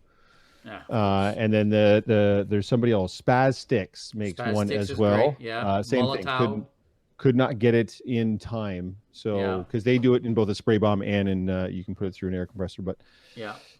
Yeah. And then there's somebody else. Spaz Sticks makes one as well. Great. Yeah. Same thing. Could not get it in time. So because they do it in both a spray bomb and in you can put it through an air compressor. But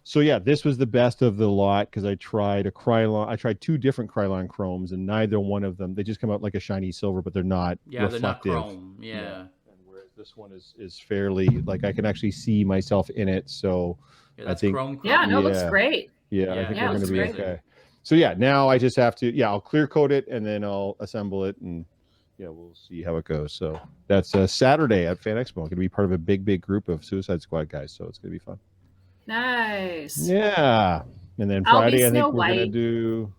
so this was the best of the lot, because I tried I tried 2 different Krylon chromes, and neither one of them, they just come out like a shiny silver, but they're not reflective. They're not chrome. Yeah. And whereas the this one is fairly like I can actually see myself in it. So Yeah, that's I think chrome. Yeah, no, it looks Yeah. great. yeah, I Yeah. think Yeah, we're it going to looks be great. okay. So yeah, now I just have to I'll clear coat it and then I'll assemble it and we'll see how it goes. So that's Saturday at Fan Expo. I'm going to be part of a big group of Suicide Squad guys, so it's going to be fun. Nice. Yeah. And then I'll be Friday I Snow think we're going to White. do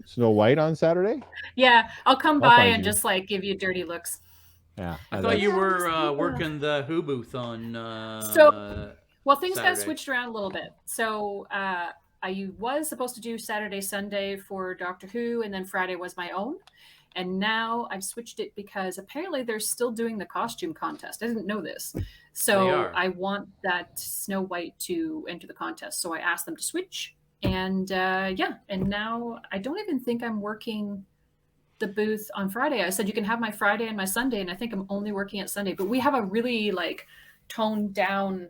Snow White on Saturday. Yeah, I'll come I'll by find and you. just like give you dirty looks. Yeah. I thought you Yeah, were I'm working the Who booth on. Well, things got Saturday. switched around a little bit. So I was supposed to do Saturday, Sunday for Doctor Who, and then Friday was my own. And now I've switched it because apparently they're still doing the costume contest. I didn't know this. They So are. I want that Snow White to enter the contest. So I asked them to switch. And and now I don't even think I'm working the booth on Friday. I said you can have my Friday and my Sunday, and I think I'm only working at Sunday. But we have a really like toned down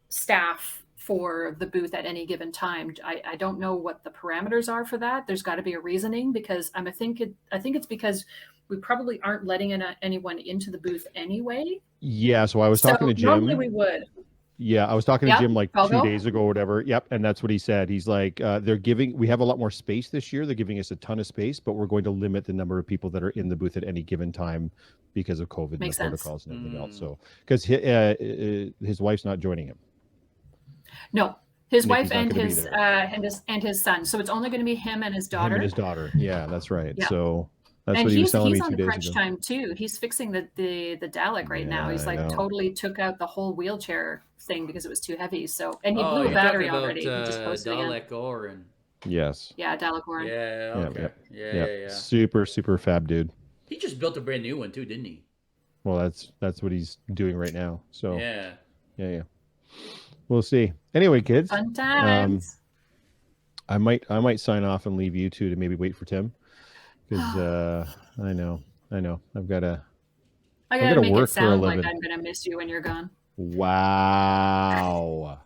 staff for the booth at any given time. I don't know what the parameters are for that. There's got to be a reasoning because I think it's because we probably aren't letting anyone into the booth anyway. Yeah, so I was talking to Jim. Normally we would. Yeah, I was talking to Jim like I'll 2 go. days ago or whatever. Yep, and that's what he said. He's like, we have a lot more space this year. They're giving us a ton of space, but we're going to limit the number of people that are in the booth at any given time because of COVID Makes and the sense. protocols and everything else. Mm. So, because his wife's not joining him. No, his Nikki's wife not and gonna be his there. and his son. So it's only going to be him and his daughter. Him and his daughter. Yeah, that's right. Yeah. So that's And what he was he's telling me on 2 the days crunch ago. time too. He's fixing the Dalek right now. Yeah, He's I like know. totally took out the whole wheelchair thing because it was too heavy. So and he Oh, blew a you're battery talking already. He about just posted again. Dalek Oren. Yes. Yeah, Dalek Warren. Yeah. Yeah, Okay. yeah. Yeah. Super fab dude. He just built a brand new one too, didn't he? Well, that's what he's doing right now. So Yeah. We'll see. Anyway, kids. Fun times. I might sign off and leave you two to maybe wait for Tim because I know I've got to. I I'm gotta gonna make work it for a sound like living. I'm gonna miss you when you're gone. Wow.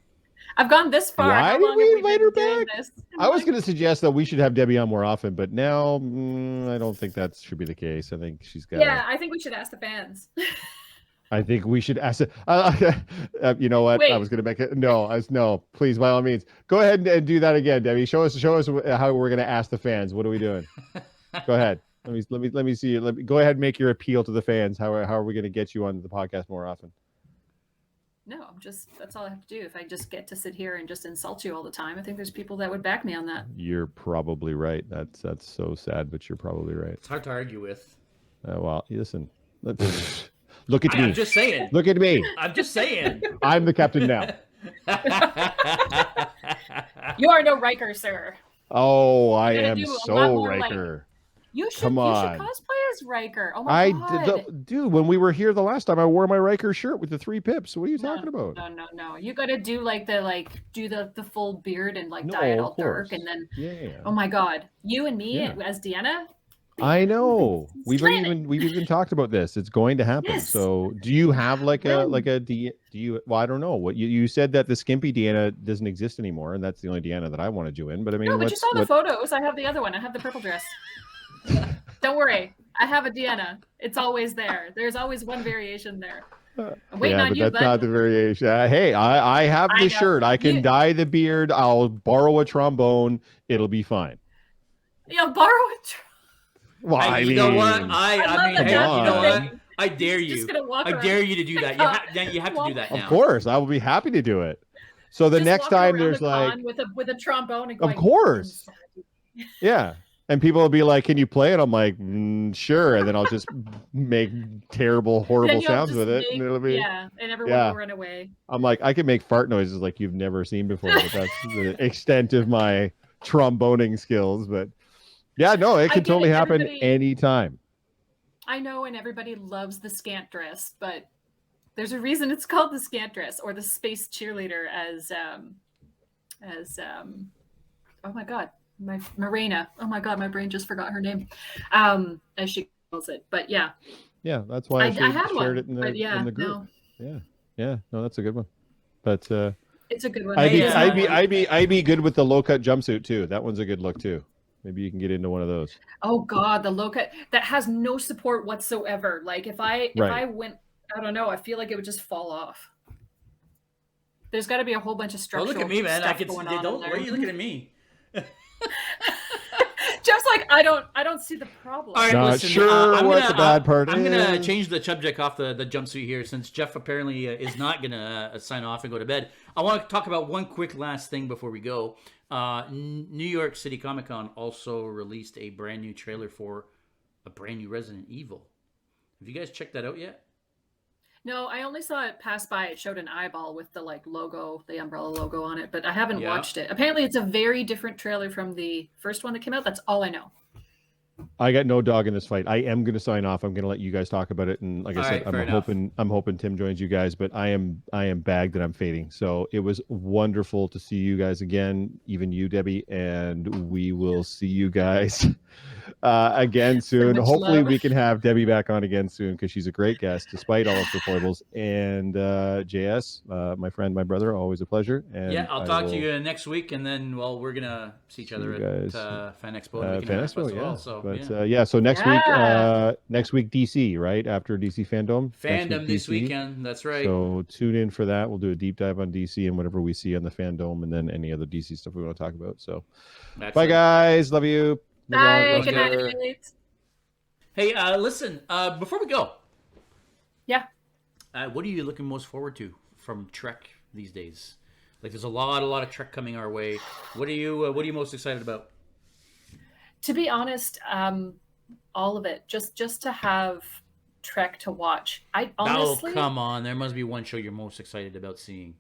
I've gone this far. Why How did long we have invite been her doing back? this? I was going to suggest that we should have Debbie on more often, but now I don't think that should be the case. I think she's got. Yeah, I think we should ask the fans. I think we should ask. You know what? Wait. I was going to make it. No. Please, by all means, go ahead and do that again, Debbie. Show us how we're going to ask the fans. What are we doing? Go ahead. Let me see. Go ahead and make your appeal to the fans. How are we going to get you on the podcast more often? No, that's all I have to do. If I just get to sit here and just insult you all the time, I think there's people that would back me on that. You're probably right. That's so sad, but you're probably right. It's hard to argue with. Well, listen. Look at me. I'm just saying. Look at me. I'm just saying. I'm the captain now. You are no Riker, sir. Oh, I You're gonna am do a lot so more, Riker. You should Come on. cosplay as Riker. Oh my god. Dude, when we were here the last time, I wore my Riker shirt with the 3 pips. What are you talking about? No. You got to do the full beard and No, dye it of all dark course. and then Yeah. oh my god, you and me Yeah. as Deanna. I know. We've Planet. even talked about this. It's going to happen. Yes. So, do you have well, I don't know. What you said that the skimpy Deanna doesn't exist anymore, and that's the only Deanna that I wanted you in. But I mean, No, but you saw the photos. I have the other one. I have the purple dress. Don't worry. I have a Deanna. It's always there. There's always one variation there. I'm waiting on but you, that's bud. not the variation. Hey, I have I the know. shirt. I can dye the beard. I'll borrow a trombone. It'll be fine. Yeah, borrow it. Well, I you mean, know what? I I love mean, that hey, that's you know the what? thing. I dare Just you. gonna walk I around. dare you to do that. You have to do that now. Of course, I will be happy to do it. So the Just next walk time around there's the like, con with a trombone. And of going, course, yeah. And people will be like, "Can you play it?" I'm like, "Sure." And then I'll just make terrible, horrible Then you'll sounds just with it, make- and it'll be. and everyone Yeah. will run away. I'm like, I can make fart noises like you've never seen before, but that's the extent of my tromboning skills. But yeah, no, it can get totally it. happen Everybody- anytime. I know, and everybody loves the scant dress, but there's a reason it's called the scant dress or the space cheerleader as oh my god, my Marina. Oh my god, my brain just forgot her name. As she calls it. But yeah. Yeah, that's why I had shared one, it in but in the group. no, Yeah, no, that's a good one. But it's a good one. I'd be good with the low cut jumpsuit too. That one's a good look too. Maybe you can get into one of those. Oh god, the low cut that has no support whatsoever. Like if I went I don't know. I feel like it would just fall off. There's got to be a whole bunch of Well, structural look at me, man. I stuff could. going They on in don't. Why are there. you looking at me? Just like I don't see the problem. All right, Not listen. sure I'm what gonna, the bad part I'm gonna is. change the subject off the jumpsuit here, since Jeff apparently is not gonna sign off and go to bed. I want to talk about one quick last thing before we go. New York City Comic Con also released a brand new trailer for a brand new Resident Evil. Have you guys checked that out yet? No, I only saw it pass by. It showed an eyeball with the like logo, the umbrella logo on it, but I haven't Yeah. watched it. Apparently, it's a very different trailer from the first one that came out. That's all I know. I got no dog in this fight. I am going to sign off. I'm going to let you guys talk about it, and like I All said, right, fair enough. I'm hoping Tim joins you guys. But I am bagged and I'm fading. So it was wonderful to see you guys again, even you, Debbie, and we will see you guys again soon. much Hopefully, love. we can have Debbie back on again soon because she's a great guest, despite all of her foibles. And JS, my friend, my brother, always a pleasure. And Yeah, I'll talk to you next week, and then we're gonna see each other at Fan Expo and Fan Weekend Expo, as yeah. well. So But so next week, DC, right after DC Fandom. Fandom this DC. weekend. That's right. So tune in for that. We'll do a deep dive on DC and whatever we see on the Fandom, and then any other DC stuff we want to talk about. So, bye guys, love you. Live long, Bye. Good prosper. night. Hey, listen. Before we go, Yeah. what are you looking most forward to from Trek these days? Like, there's a lot of Trek coming our way. What are you most excited about? To be honest, all of it. Just to have Trek to watch. I honestly. Oh, come on! There must be one show you're most excited about seeing.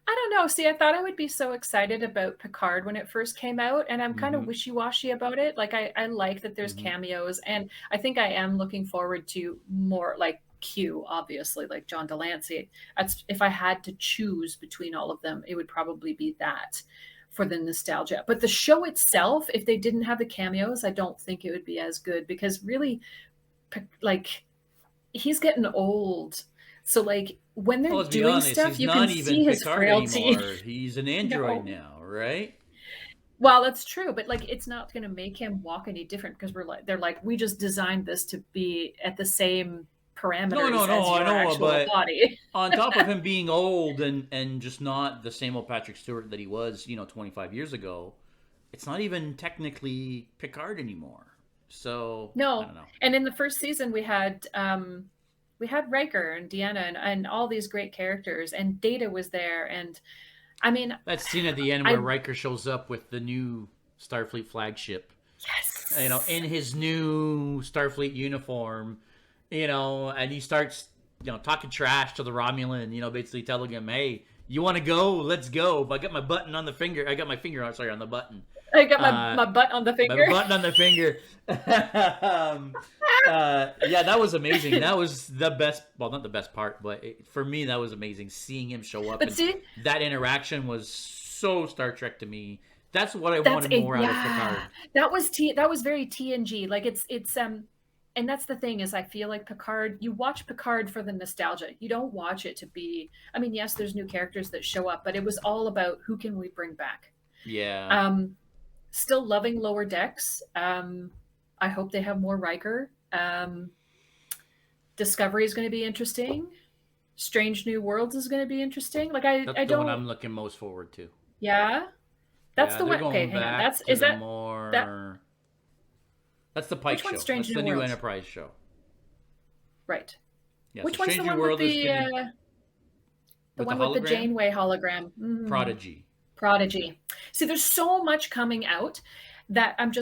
I don't know. See, I thought I would be so excited about Picard when it first came out, and I'm kind of wishy-washy about it. Like, I like that there's cameos, and I think I am looking forward to more, like Q, obviously, like John Delancey. That's, if I had to choose between all of them, it would probably be that for the nostalgia. But the show itself, if they didn't have the cameos, I don't think it would be as good, because really, like, he's getting old. So, like, when they're doing stuff, you can see his frailty. Anymore. He's an android now, right? Well, that's true, but like, it's not going to make him walk any different, because they're like, we just designed this to be at the same parameters as your actual body. On top of him being old and just not the same old Patrick Stewart that he was, 25 years ago, it's not even technically Picard anymore. So no, I don't know. And in the first season, we had Riker and Deanna and all these great characters, and Data was there, and I mean, that scene at the end where Riker shows up with the new Starfleet flagship. Yes. In his new Starfleet uniform, and he starts, talking trash to the Romulan, basically telling him, "Hey, you want to go? Let's go." But I got my button on the finger. I got my finger on the button. I got my butt on the finger. My button on the finger. Yeah, that was amazing. That was the best. Well, not the best part, but for me, that was amazing. Seeing him show up. But see, that interaction was so Star Trek to me. That's what I wanted more out of Picard. That was very TNG. Like, it's and that's the thing, is I feel like Picard, you watch Picard for the nostalgia. You don't watch it to be, I mean, yes, there's new characters that show up, but it was all about who can we bring back. Yeah. Still loving Lower Decks. I hope they have more Riker. Discovery is going to be interesting. Strange New Worlds is going to be interesting. Like, That's the one I'm looking most forward to. Yeah. That's the one. Okay, hang on. That's the Pike show. That's the new Enterprise show. Right. Yeah, which one's the one with the one with the Janeway hologram? Prodigy. See, there's so much coming out that I'm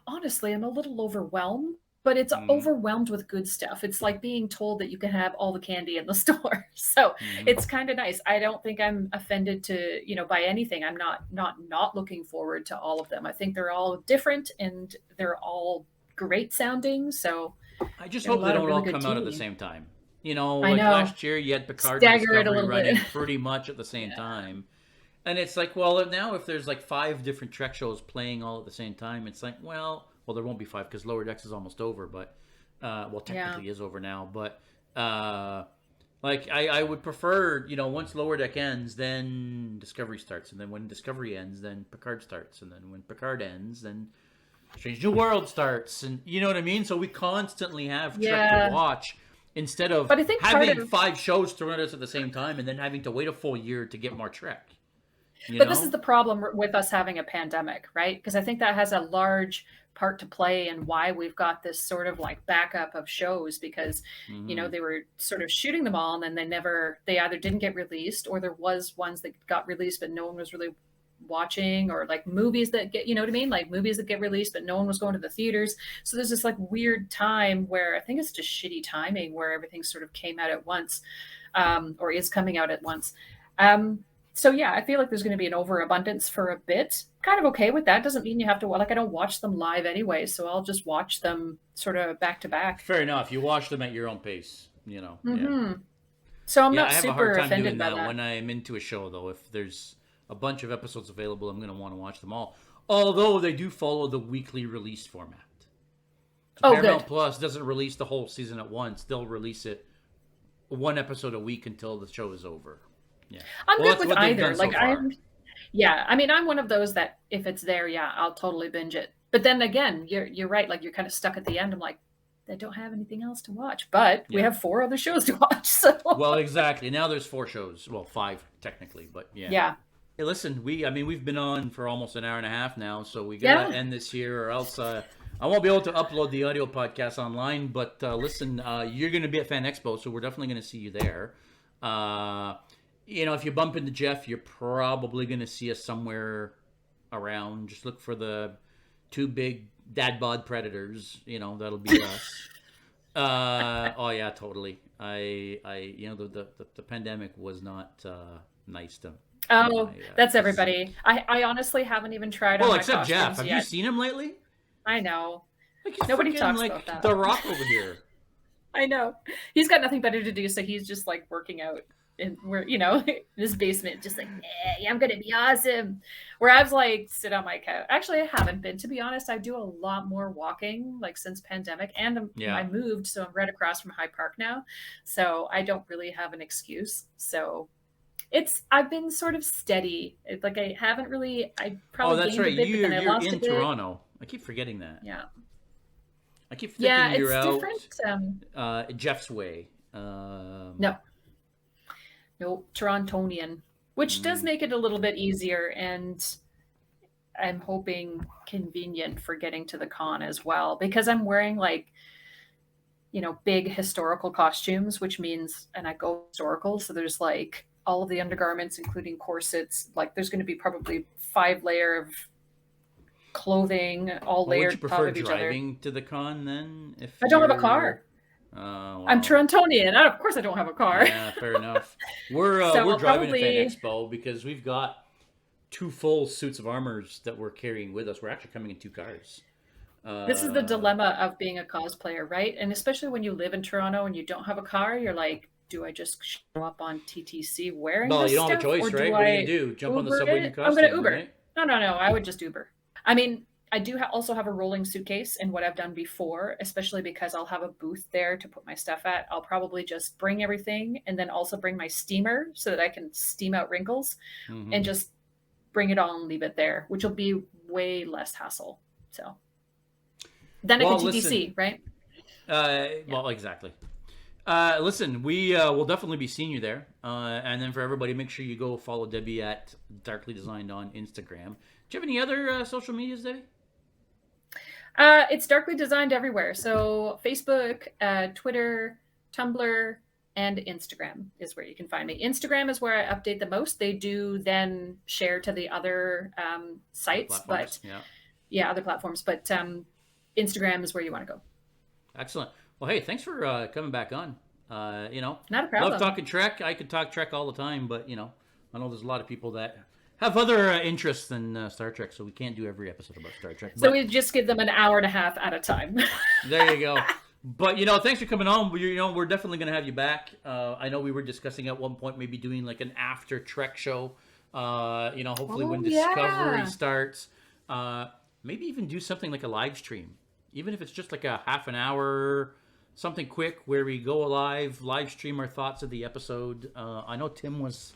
honestly, I'm a little overwhelmed, but it's overwhelmed with good stuff. It's like being told that you can have all the candy in the store. So it's kind of nice. I don't think I'm offended to, by anything. I'm not looking forward to all of them. I think they're all different and they're all great sounding. So I just hope they don't all come out at the same time. I know. Last year you had Picard and Discovery running pretty much at the same time. And it's like, well, now if there's like 5 different Trek shows playing all at the same time, it's like, well, there won't be 5 because Lower Decks is almost over, but technically is over now. But I would prefer, once Lower Deck ends, then Discovery starts, and then when Discovery ends, then Picard starts, and then when Picard ends, then Strange New World starts, and you know what I mean. So we constantly have Trek Yeah. to watch instead of But I think part having of- 5 shows thrown at us at the same time, and then having to wait a full year to get more Trek. But this is the problem with us having a pandemic, right? Because I think that has a large part to play in why we've got this sort of like backup of shows, because you know, they were sort of shooting them all, and then they either didn't get released, or there was ones that got released but no one was really watching, or like movies that get, you know what I mean, like movies that get released but no one was going to the theaters. So there's this like weird time where I think it's just shitty timing where everything sort of came out at once, or is coming out at once. So yeah, I feel like there's going to be an overabundance for a bit. Kind of okay with that. Doesn't mean you have to, like, I don't watch them live anyway, so I'll just watch them sort of back to back. Fair enough. You watch them at your own pace, you know. Yeah. So I'm Yeah, not I have a super hard time offended doing by that that. when I'm into a show, though. If there's a bunch of episodes available, I'm going to want to watch them all. Although they do follow the weekly release format. Oh, Paramount good. Plus doesn't release the whole season at once. They'll release it 1 episode a week until the show is over. Yeah, I'm Well, good that's with what they've either. done so Like far. yeah, I mean, I'm one of those that if it's there, yeah, I'll totally binge it. But then again, you're right. Like you're kind of stuck at the end. I'm like, I don't have anything else to watch, but we Yeah. have 4 other shows to watch. So Well, exactly. Now there's 4 shows. Well, 5 technically, but yeah. yeah. Hey, listen, we've been on for almost an hour and a half now, so we gotta Yeah. end this here, or else I won't be able to upload the audio podcast online. But listen, you're gonna be at Fan Expo, so we're definitely gonna see you there. You know, if you bump into Jeff, you're probably gonna see us somewhere around. Just look for the 2 big dad bod predators. You know, that'll be us. Oh yeah, totally. You know, the pandemic was not nice to. Oh, that's everybody. I honestly haven't even tried on Well, my except Jeff. costumes Have yet. you seen him lately? I know. Like he's Nobody freaking, talks like about that. The Rock over here. I know. He's got nothing better to do, so he's just like working out in where, you know, in his basement, just like, yeah, I'm gonna be awesome. Where I was like, sit on my couch. Actually, I haven't been, to be honest. I do a lot more walking, like since pandemic, and I moved, so I'm right across from High Park now, so I don't really have an excuse. So I've been sort of steady. Like I haven't really. I probably that's gained right. a bit, but then I You're lost a in bit. Toronto. I keep forgetting that. Yeah. I keep thinking Yeah, you're it's out different. Jeff's way. No, Torontonian, which does make it a little bit easier, and I'm hoping convenient for getting to the con as well, because I'm wearing like, you know, big historical costumes, which means, and I go historical, so there's like all of the undergarments, including corsets. Like there's going to be probably 5 layer of clothing, all layered Would you on top prefer of each other. driving to the con then? If I don't have a car. Well, I'm Torontonian. Of course, I don't have a car. Yeah, fair enough. We're So we're I'll driving probably- to Fan Expo because we've got 2 full suits of armors that we're carrying with us. We're actually coming in 2 cars. This is the dilemma of being a cosplayer, right? And especially when you live in Toronto and you don't have a car, you're like, do I just show up on TTC wearing Well, this you don't have a stuff, choice, or do right? What are you I gonna do? Jump on the Uber subway in it? your I'm costume, gonna Uber. right? No, I would just Uber. I mean, I do also have a rolling suitcase, and what I've done before, especially because I'll have a booth there to put my stuff at, I'll probably just bring everything and then also bring my steamer so that I can steam out wrinkles and just bring it all and leave it there, which will be way less hassle. So then Well, I can TTC, listen, right? Well, exactly. Listen, we will definitely be seeing you there. And then for everybody, make sure you go follow Debbie at Darkly Designed on Instagram. Do you have any other social medias, Debbie? It's Darkly Designed everywhere. So Facebook, Twitter, Tumblr, and Instagram is where you can find me. Instagram is where I update the most. They do then share to the other sites, but other platforms. But Instagram is where you want to go. Excellent. Well, hey, thanks for coming back on. You know, not a problem. Love talking Trek. I could talk Trek all the time, but you know, I know there's a lot of people that have other interests than Star Trek, so we can't do every episode about Star Trek. So we just give them an hour and a half at a time. There you go. But you know, thanks for coming on. You know, we're definitely going to have you back. I know we were discussing at one point maybe doing like an after Trek show. You know, hopefully when Discovery starts, maybe even do something like a live stream, even if it's just like a half an hour, something quick where we go live stream our thoughts of the episode. I know Tim was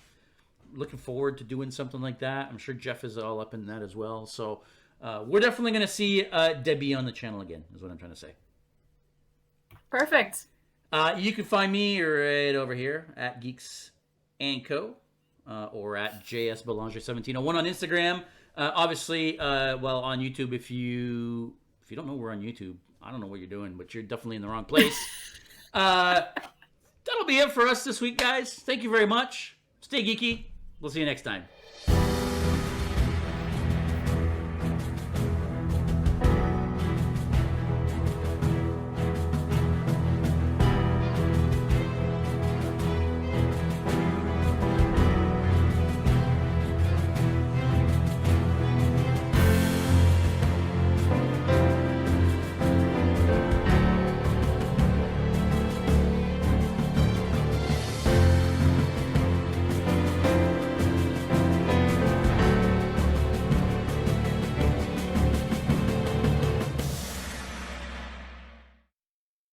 looking forward to doing something like that. I'm sure Jeff is all up in that as well. So we're definitely going to see Debbie on the channel again, is what I'm trying to say. Perfect. You can find me right over here at Geeks & Co. Or at JSBelanger1701 on Instagram. Obviously, well, on YouTube, if you don't know we're on YouTube, I don't know what you're doing, but you're definitely in the wrong place. That'll be it for us this week, guys. Thank you very much. Stay geeky. We'll see you next time.